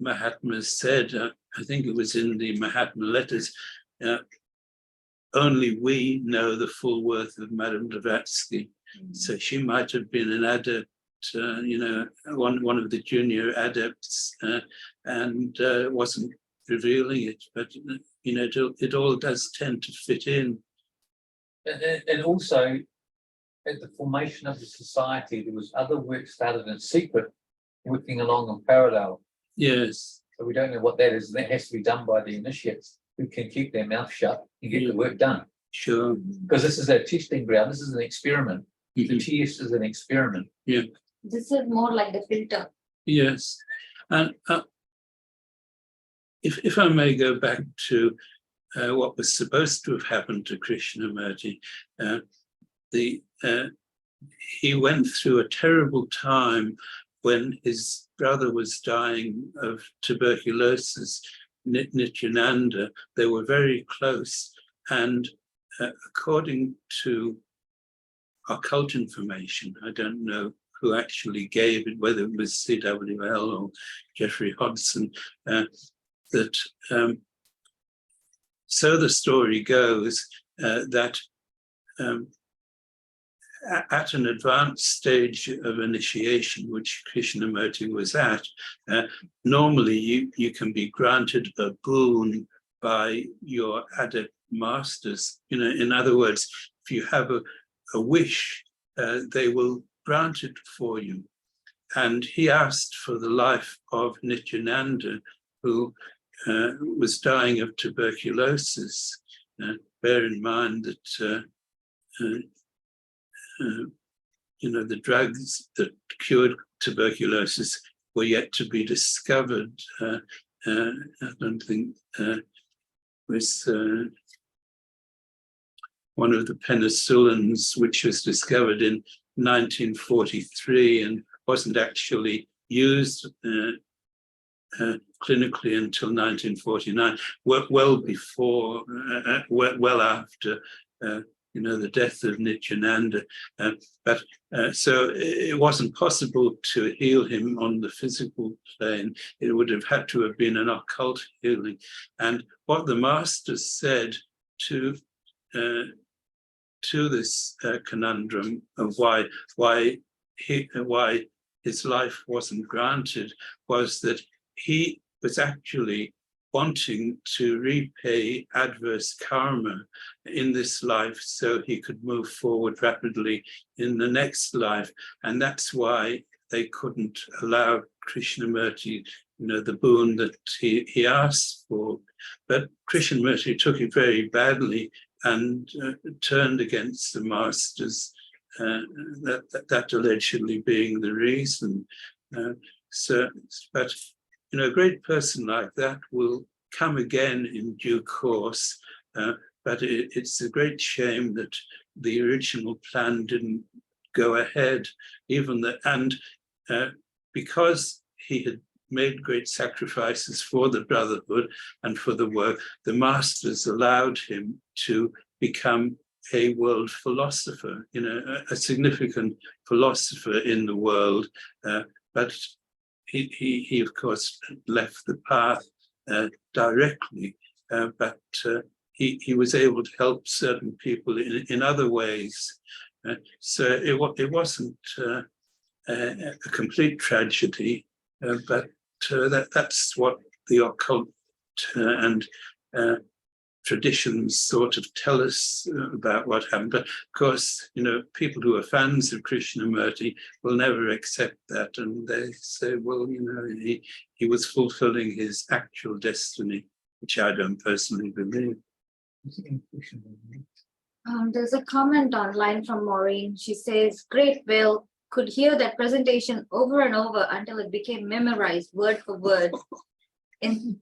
Mahatmas said, I think it was in the Mahatma letters, only we know the full worth of Madame Blavatsky. So she might have been an adept, one of the junior adepts, and wasn't revealing it. But it all does tend to fit in. And also, at the formation of the society, there was other work started in secret, working along in parallel. Yes. So we don't know what that is. And that has to be done by the initiates who can keep their mouth shut and get the work done. Sure. Because this is a testing ground. This is an experiment. The TS is an experiment. Yeah. This is more like the filter. Yes. And if I may go back to what was supposed to have happened to Krishnamurti, he went through a terrible time when his brother was dying of tuberculosis, Nityananda. They were very close, and according to occult information, I don't know who actually gave it, whether it was CWL or Jeffrey Hodgson, that so the story goes that at an advanced stage of initiation, which Krishnamurti was at, normally you can be granted a boon by your adept masters. In other words, if you have a wish, they will grant it for you. And he asked for the life of Nityananda, who was dying of tuberculosis. Bear in mind that the drugs that cured tuberculosis were yet to be discovered. I don't think was one of the penicillins, which was discovered in 1943 and wasn't actually used clinically until 1949, well before, well after the death of Nityananda. So it wasn't possible to heal him on the physical plane. It would have had to have been an occult healing. And what the masters said to this conundrum of why his life wasn't granted was that he was actually wanting to repay adverse karma in this life so he could move forward rapidly in the next life. And that's why they couldn't allow Krishnamurti, the boon that he asked for. But Krishnamurti took it very badly and turned against the masters, that allegedly being the reason. But a great person like that will come again in due course, but it's a great shame that the original plan didn't go ahead, because he had made great sacrifices for the Brotherhood and for the work, the masters allowed him to become a world philosopher, a significant philosopher in the world, but he of course left the path directly, but he was able to help certain people in other ways. So it wasn't a complete tragedy, but that's what the occult and traditions sort of tell us about what happened. But of course, people who are fans of Krishnamurti will never accept that, and they say, well, he was fulfilling his actual destiny, which I don't personally believe. There's a comment online from Maureen. She says, "Great, Bill. could hear that presentation over and over until it became memorized word for word.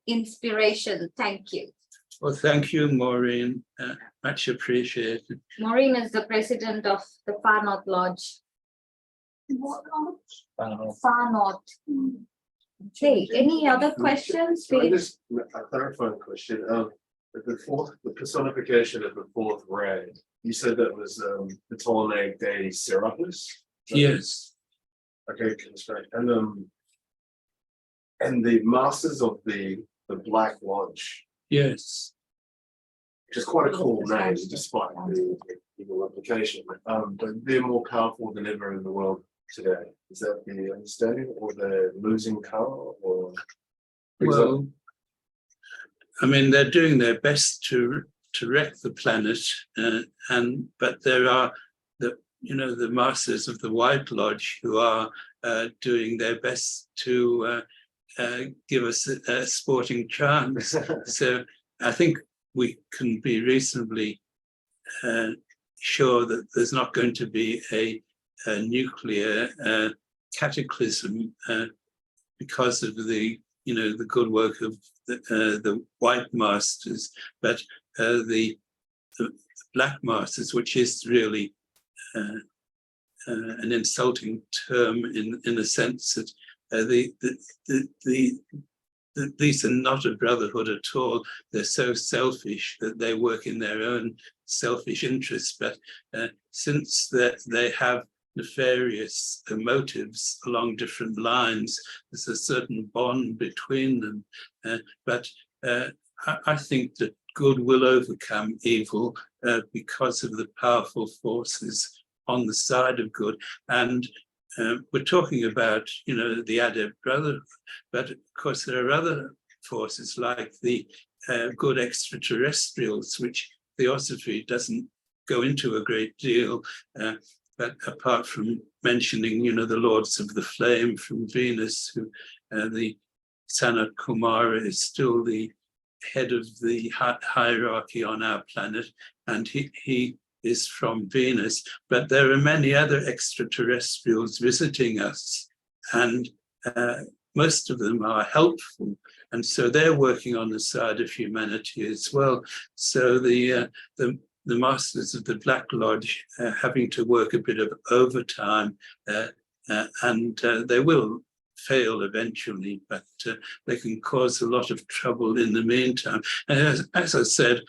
Inspiration. Thank you. Well, thank you, Maureen. Much appreciated. Maureen is the president of the Far North Lodge. Far North. Okay, any other questions? Can I just a clarifying question? The personification of the fourth ray. You said that was the Ptolemaic deity Serapis. Yes. Okay, that's right. And the masters of the Black Lodge, Yes. which is quite a cool name, despite the evil implication. But they're more powerful than ever in the world today. Is that the understanding, or they're losing power, or? Well, I mean, they're doing their best to wreck the planet, but there are the masters of the White Lodge who are doing their best to give us a sporting chance. So I think we can be reasonably sure that there's not going to be a nuclear cataclysm because of the good work of the white masters, but the black masters, which is really an insulting term in the sense that these are not a brotherhood at all. They're so selfish that they work in their own selfish interests. But since they have nefarious motives along different lines, there's a certain bond between them. But I think that good will overcome evil because of the powerful forces on the side of good. And we're talking about, the Adept Brotherhood, but of course there are other forces like the good extraterrestrials, which Theosophy doesn't go into a great deal, but apart from mentioning, the Lords of the Flame from Venus, who the Sanat Kumara is still the head of the hierarchy on our planet, and he is from Venus, but there are many other extraterrestrials visiting us, and most of them are helpful, and so they're working on the side of humanity as well. So the masters of the Black Lodge having to work a bit of overtime, and they will fail eventually, but they can cause a lot of trouble in the meantime. And as I said,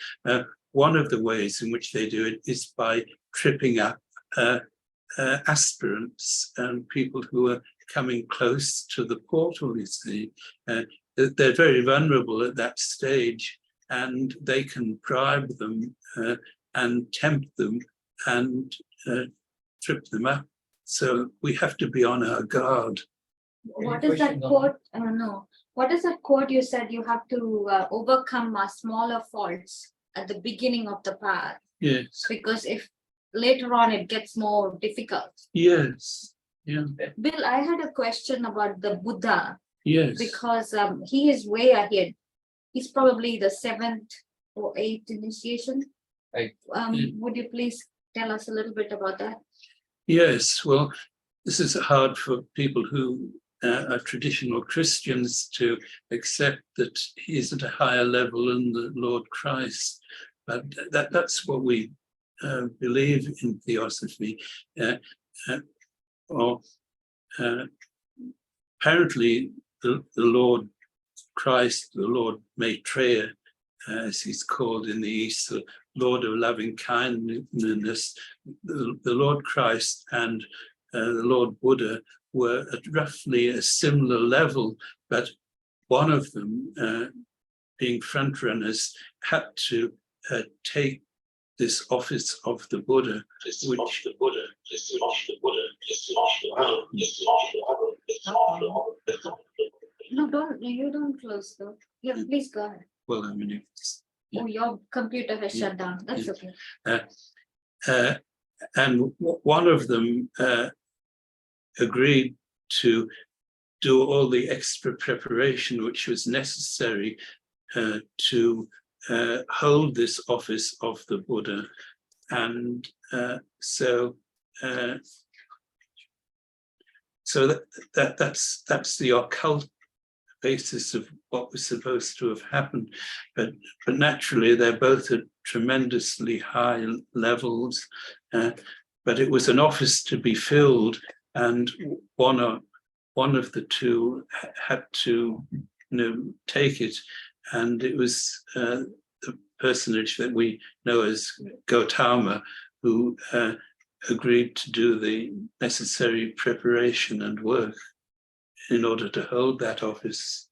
one of the ways in which they do it is by tripping up aspirants and people who are coming close to the portal, you see. They're very vulnerable at that stage, and they can bribe them and tempt them and trip them up. So we have to be on our guard. What is that quote? No. What is that quote you said you have to overcome smaller faults at the beginning of the path? Yes. Because if later on it gets more difficult. Yes. Yeah. Bill, I had a question about the Buddha. Yes. Because he is way ahead. He's probably the 7th or 8th initiation. Eight. Would you please tell us a little bit about that? Yes. Well, this is hard for people who are traditional Christians to accept that he is at a higher level than the Lord Christ. But that's what we believe in Theosophy. Apparently, the Lord Christ, the Lord Maitreya, as he's called in the East, the Lord of loving kindness, the Lord Christ and the Lord Buddha were at roughly a similar level, but one of them, being front runners, had to take this office of the Buddha, No, you don't close though. Yeah, please go ahead. Well, I mean, Oh, your computer has shut down. That's Yeah. okay. And one of them agreed to do all the extra preparation which was necessary to hold this office of the Buddha. And so So that's the occult basis of what was supposed to have happened. But naturally, they're both at tremendously high levels. But it was an office to be filled, and one of the two had to, take it, and it was the personage that we know as Gautama, who agreed to do the necessary preparation and work in order to hold that office.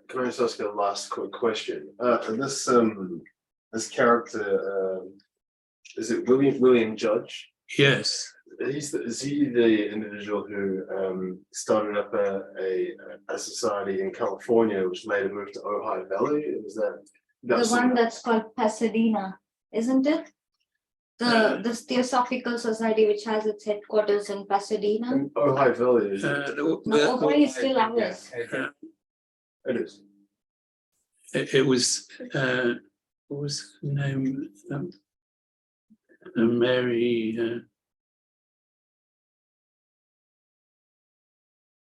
Can I just ask a last quick question? And this character, is it William Judge? Yes. Is he the individual who started up a society in California, which later moved to Ojai Valley? Is that The one that's called Pasadena, isn't it? The Theosophical Society, which has its headquarters in Pasadena. in Ojai Valley? Is No, Ojai is still ours. it is. It was what was the name? Mary.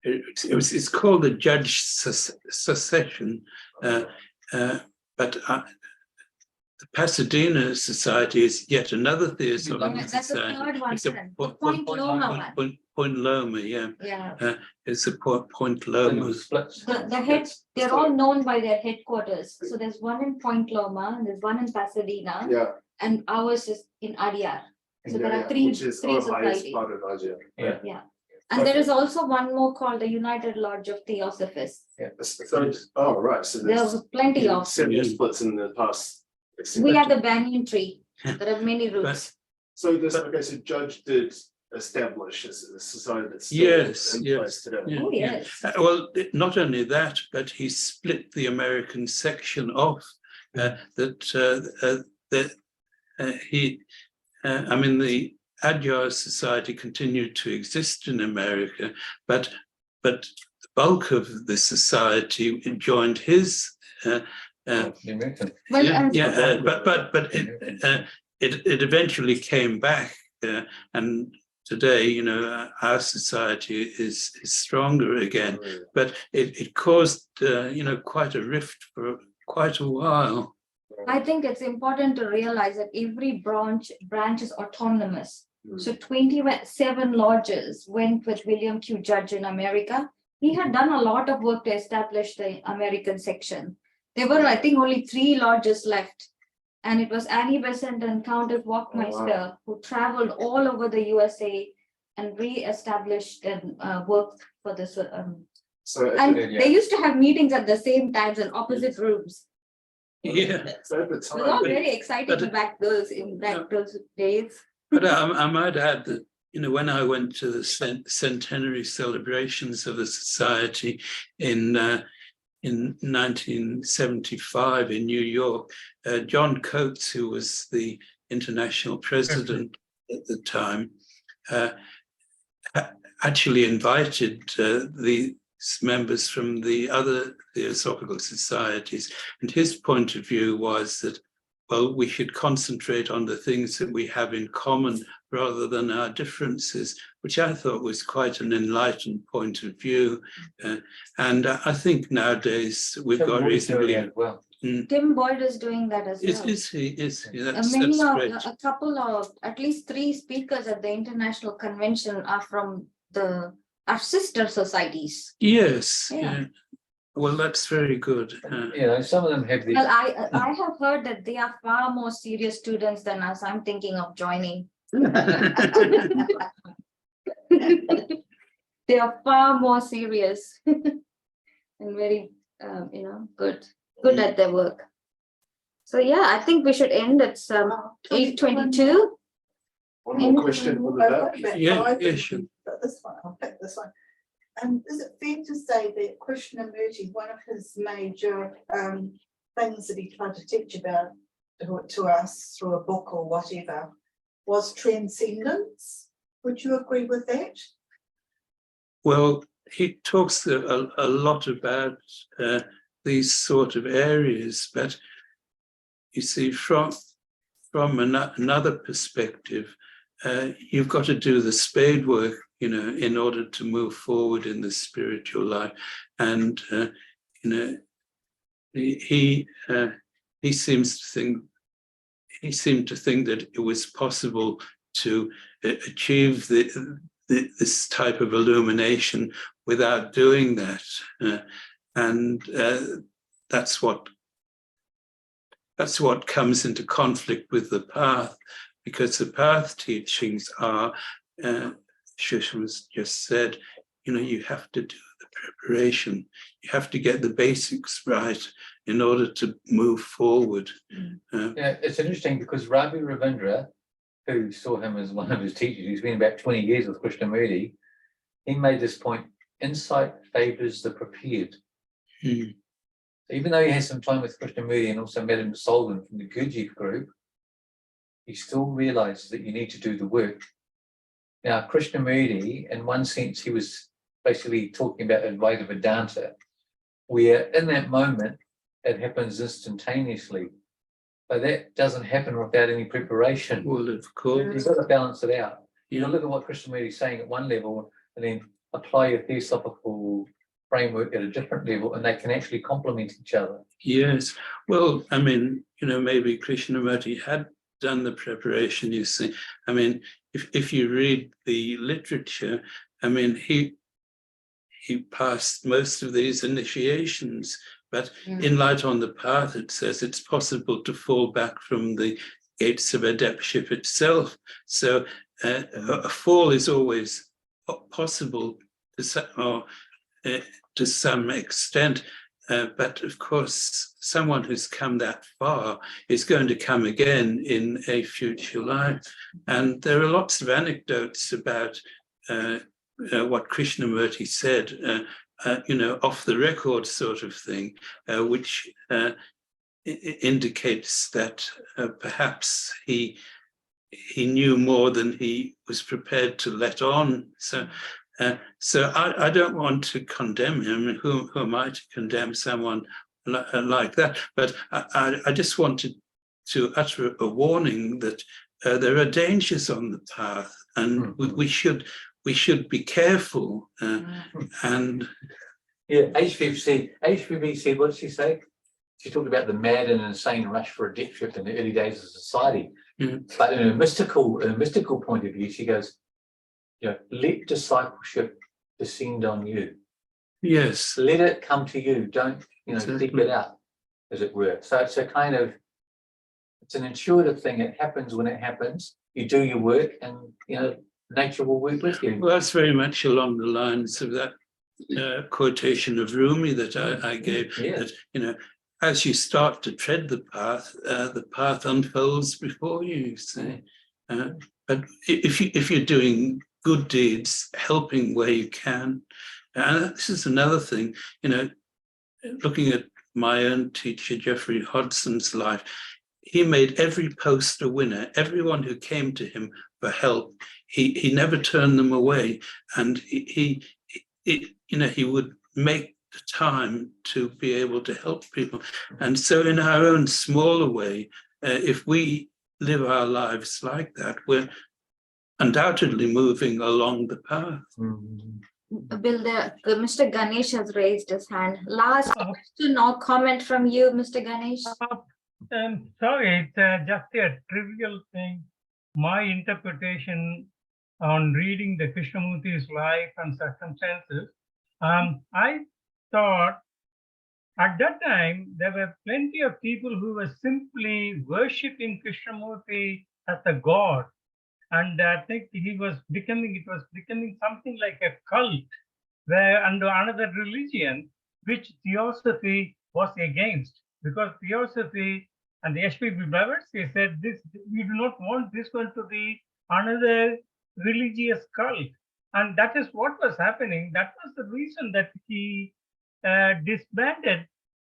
It's called the Judge Succession, but the Pasadena Society is yet another Theosophical That's the society. third one. It's a The Point Loma one. Point Loma, yeah. Yeah. It's a Point Then it Loma. was split. The heads, they're all known by their headquarters. So there's one in Point Loma, and there's one in Pasadena, Yeah. and ours is in Adyar. So there are three Which is three Ojai is societies. part of Asia. Yeah. And there is also one more called the United Lodge of Theosophists. So, oh, right. So There's plenty of. several splits in the past. We have the banyan tree. There are many roots. So so Judge did establish a society that's still Yes, in yes. place today. Yeah, Oh, yeah. yes. Well, not only that, but he split the American section off. The Adyar Society continued to exist in America, but the bulk of the society joined his. The American. Well, It eventually came back, and today, our society is stronger again. But it caused, quite a rift for quite a while. I think it's important to realize that every branch is autonomous. So 27 lodges went with William Q. Judge in America. He had done a lot of work to establish the American section. There were, I think, only 3 lodges left. And it was Annie Besant and Countess Walkmeister who traveled all over the USA and re-established and worked for this. And they used to have meetings at the same times in opposite rooms. Yeah. So at the It was time, all very exciting but- back those days. But I might add that, when I went to the centenary celebrations of the society in 1975 in New York, John Coates, who was the international president at the time, actually invited the members from the other Theosophical societies. And his point of view was that, well, we should concentrate on the things that we have in common rather than our differences, which I thought was quite an enlightened point of view. And I think nowadays we've got reasonably. Well. Tim Boyd is doing that as well. Is he? That's great. A couple of, at least 3 speakers at the International Convention are from our sister societies. Yes. Yeah. Well, that's very good. Some of them have the. Well, I have heard that they are far more serious students than us. I'm thinking of joining. They are far more serious and very, good at their work. So yeah, I think we should end at 8:22. one more question for the back. Yeah, sure. This one, I'll pick this one. Is it fair to say that Krishnamurti, one of his major things that he tried to teach about to us through a book or whatever was transcendence? Would you agree with that? Well, he talks a lot about these sort of areas, but you see, from another perspective, you've got to do the spade work, in order to move forward in the spiritual life. And he seemed to think that it was possible to achieve this type of illumination without doing that, and that's what comes into conflict with the path, because the path teachings are, Shusham's just said, you have to do the preparation, you have to get the basics right in order to move forward. Yeah, it's interesting because Ravi Ravindra, who saw him as one of his teachers, he's been about 20 years with Krishnamurti, he made this point: insight favors the prepared. Even though he had some time with Krishnamurti and also met him Solomon from the Gurdjieff group, he still realized that you need to do the work. Now, Krishnamurti, in one sense, he was basically talking about Advaita Vedanta, where in that moment, it happens instantaneously. But that doesn't happen without any preparation. Well, of course. You've got to balance it out. You look at what Krishnamurti is saying at one level and then apply your Theosophical framework at a different level, and they can actually complement each other. Yes. Well, I mean, maybe Krishnamurti had done the preparation, you see. I mean, if you read the literature, I mean, he passed most of these initiations, but in Light on the Path, it says it's possible to fall back from the gates of adeptship itself. So a fall is always possible to some extent. But of course, someone who's come that far is going to come again in a future life. And there are lots of anecdotes about what Krishnamurti said, off the record sort of thing, which indicates that perhaps he knew more than he was prepared to let on. So I don't want to condemn him. Who am I to condemn someone like that? But I just wanted to utter a warning that there are dangers on the path, and we should be careful. And HPB said, what did she say? She talked about the mad and insane rush for adeptship in the early days of society. But in a mystical point of view, she goes, let discipleship descend on you. Yes. Let it come to you. Don't, seek it out, as it were. So it's it's an intuitive thing. It happens when it happens. You do your work, and nature will work with you. Well, that's very much along the lines of that quotation of Rumi that I gave. Yeah. That as you start to tread the path unfolds before you. See, but if you're doing good deeds, helping where you can, and this is another thing. Looking at my own teacher Geoffrey Hodson's life, he made every post a winner. Everyone who came to him for help, he never turned them away, and he would make the time to be able to help people. And so in our own smaller way, if we live our lives like that, we're undoubtedly moving along the path. Bill, Mr. Ganesh has raised his hand. Last question or comment from you, Mr. Ganesh? Sorry, it's just a trivial thing. My interpretation on reading the Krishnamurti's life and circumstances, I thought at that time there were plenty of people who were simply worshipping Krishnamurti as a god, and I think it was becoming something like a cult, where under another religion, which Theosophy was against, because Theosophy and the HPB brothers, they said this, we do not want this one to be another religious cult. And that is what was happening. That was the reason that he disbanded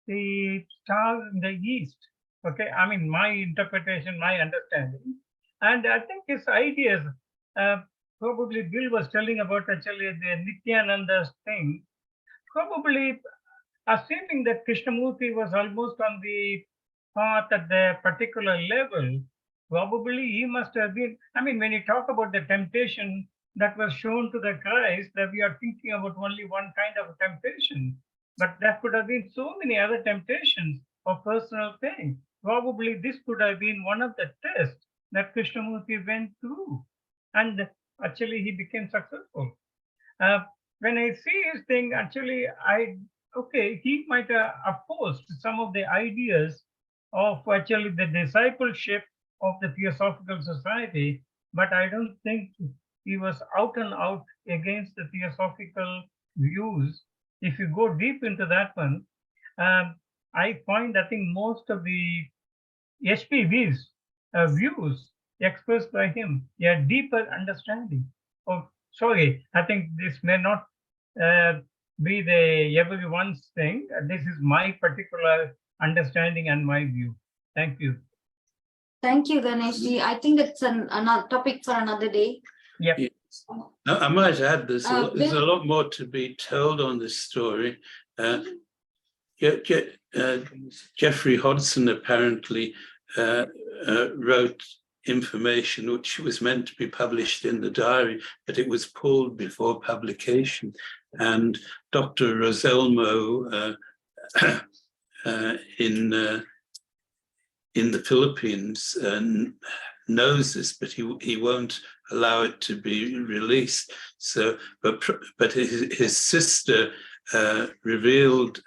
the stars in the East. Okay, I mean, my interpretation, my understanding. And I think his ideas, probably Bill was telling about actually the Nityananda's thing, probably assuming that Krishnamurti was almost on the path at the particular level, probably he must have been, I mean, when you talk about the temptation that was shown to the Christ, that we are thinking about only one kind of temptation, but there could have been so many other temptations of personal pain. Probably this could have been one of the tests that Krishnamurti went through, and actually he became successful. When I see his thing, actually, he might have opposed some of the ideas of actually the discipleship of the Theosophical Society, but I don't think he was out and out against the Theosophical views. If you go deep into that one, I find, I think most of the SPV's views expressed by him a deeper understanding of, sorry, I think this may not be the everyone's thing. This is my particular understanding and my view. Thank you. Thank you, Ganeshji. I think it's another topic for another day. Yep. Yeah. I might add, there's a Bill? lot more to be told on this story. Geoffrey Hodgson apparently wrote information which was meant to be published in the diary, but it was pulled before publication. And Dr. Roselmo in the Philippines knows this, but he won't allow it to be released. So, but his sister revealed.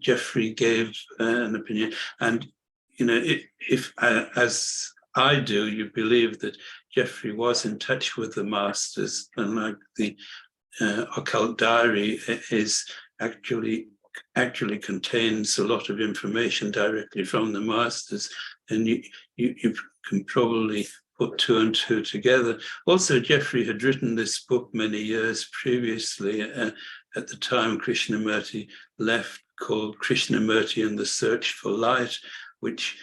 Geoffrey gave an opinion, and if as I do, you believe that Geoffrey was in touch with the masters, and like the occult diary is actually contains a lot of information directly from the masters, and you can probably put two and two together. Also, Geoffrey had written this book many years previously at the time Krishnamurti left, called Krishnamurti and the Search for Light, which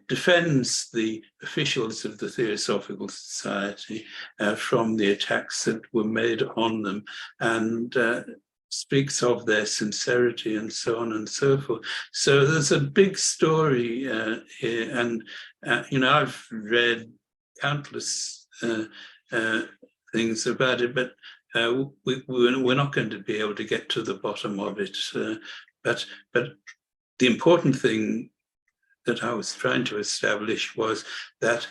defends the officials of the Theosophical Society from the attacks that were made on them, and speaks of their sincerity and so on and so forth. So there's a big story here, and I've read countless things about it, but we're not going to be able to get to the bottom of it. But the important thing that I was trying to establish was that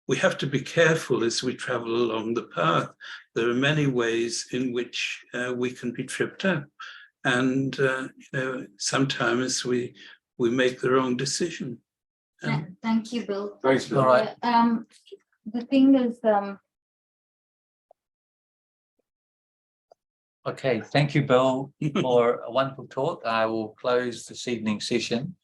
we have to be careful as we travel along the path. There are many ways in which we can be tripped up, and sometimes we make the wrong decision. Thank you, Bill. Thanks, Bill. All right. The thing is, Okay, thank you, Bill, for a wonderful talk. I will close this evening's session.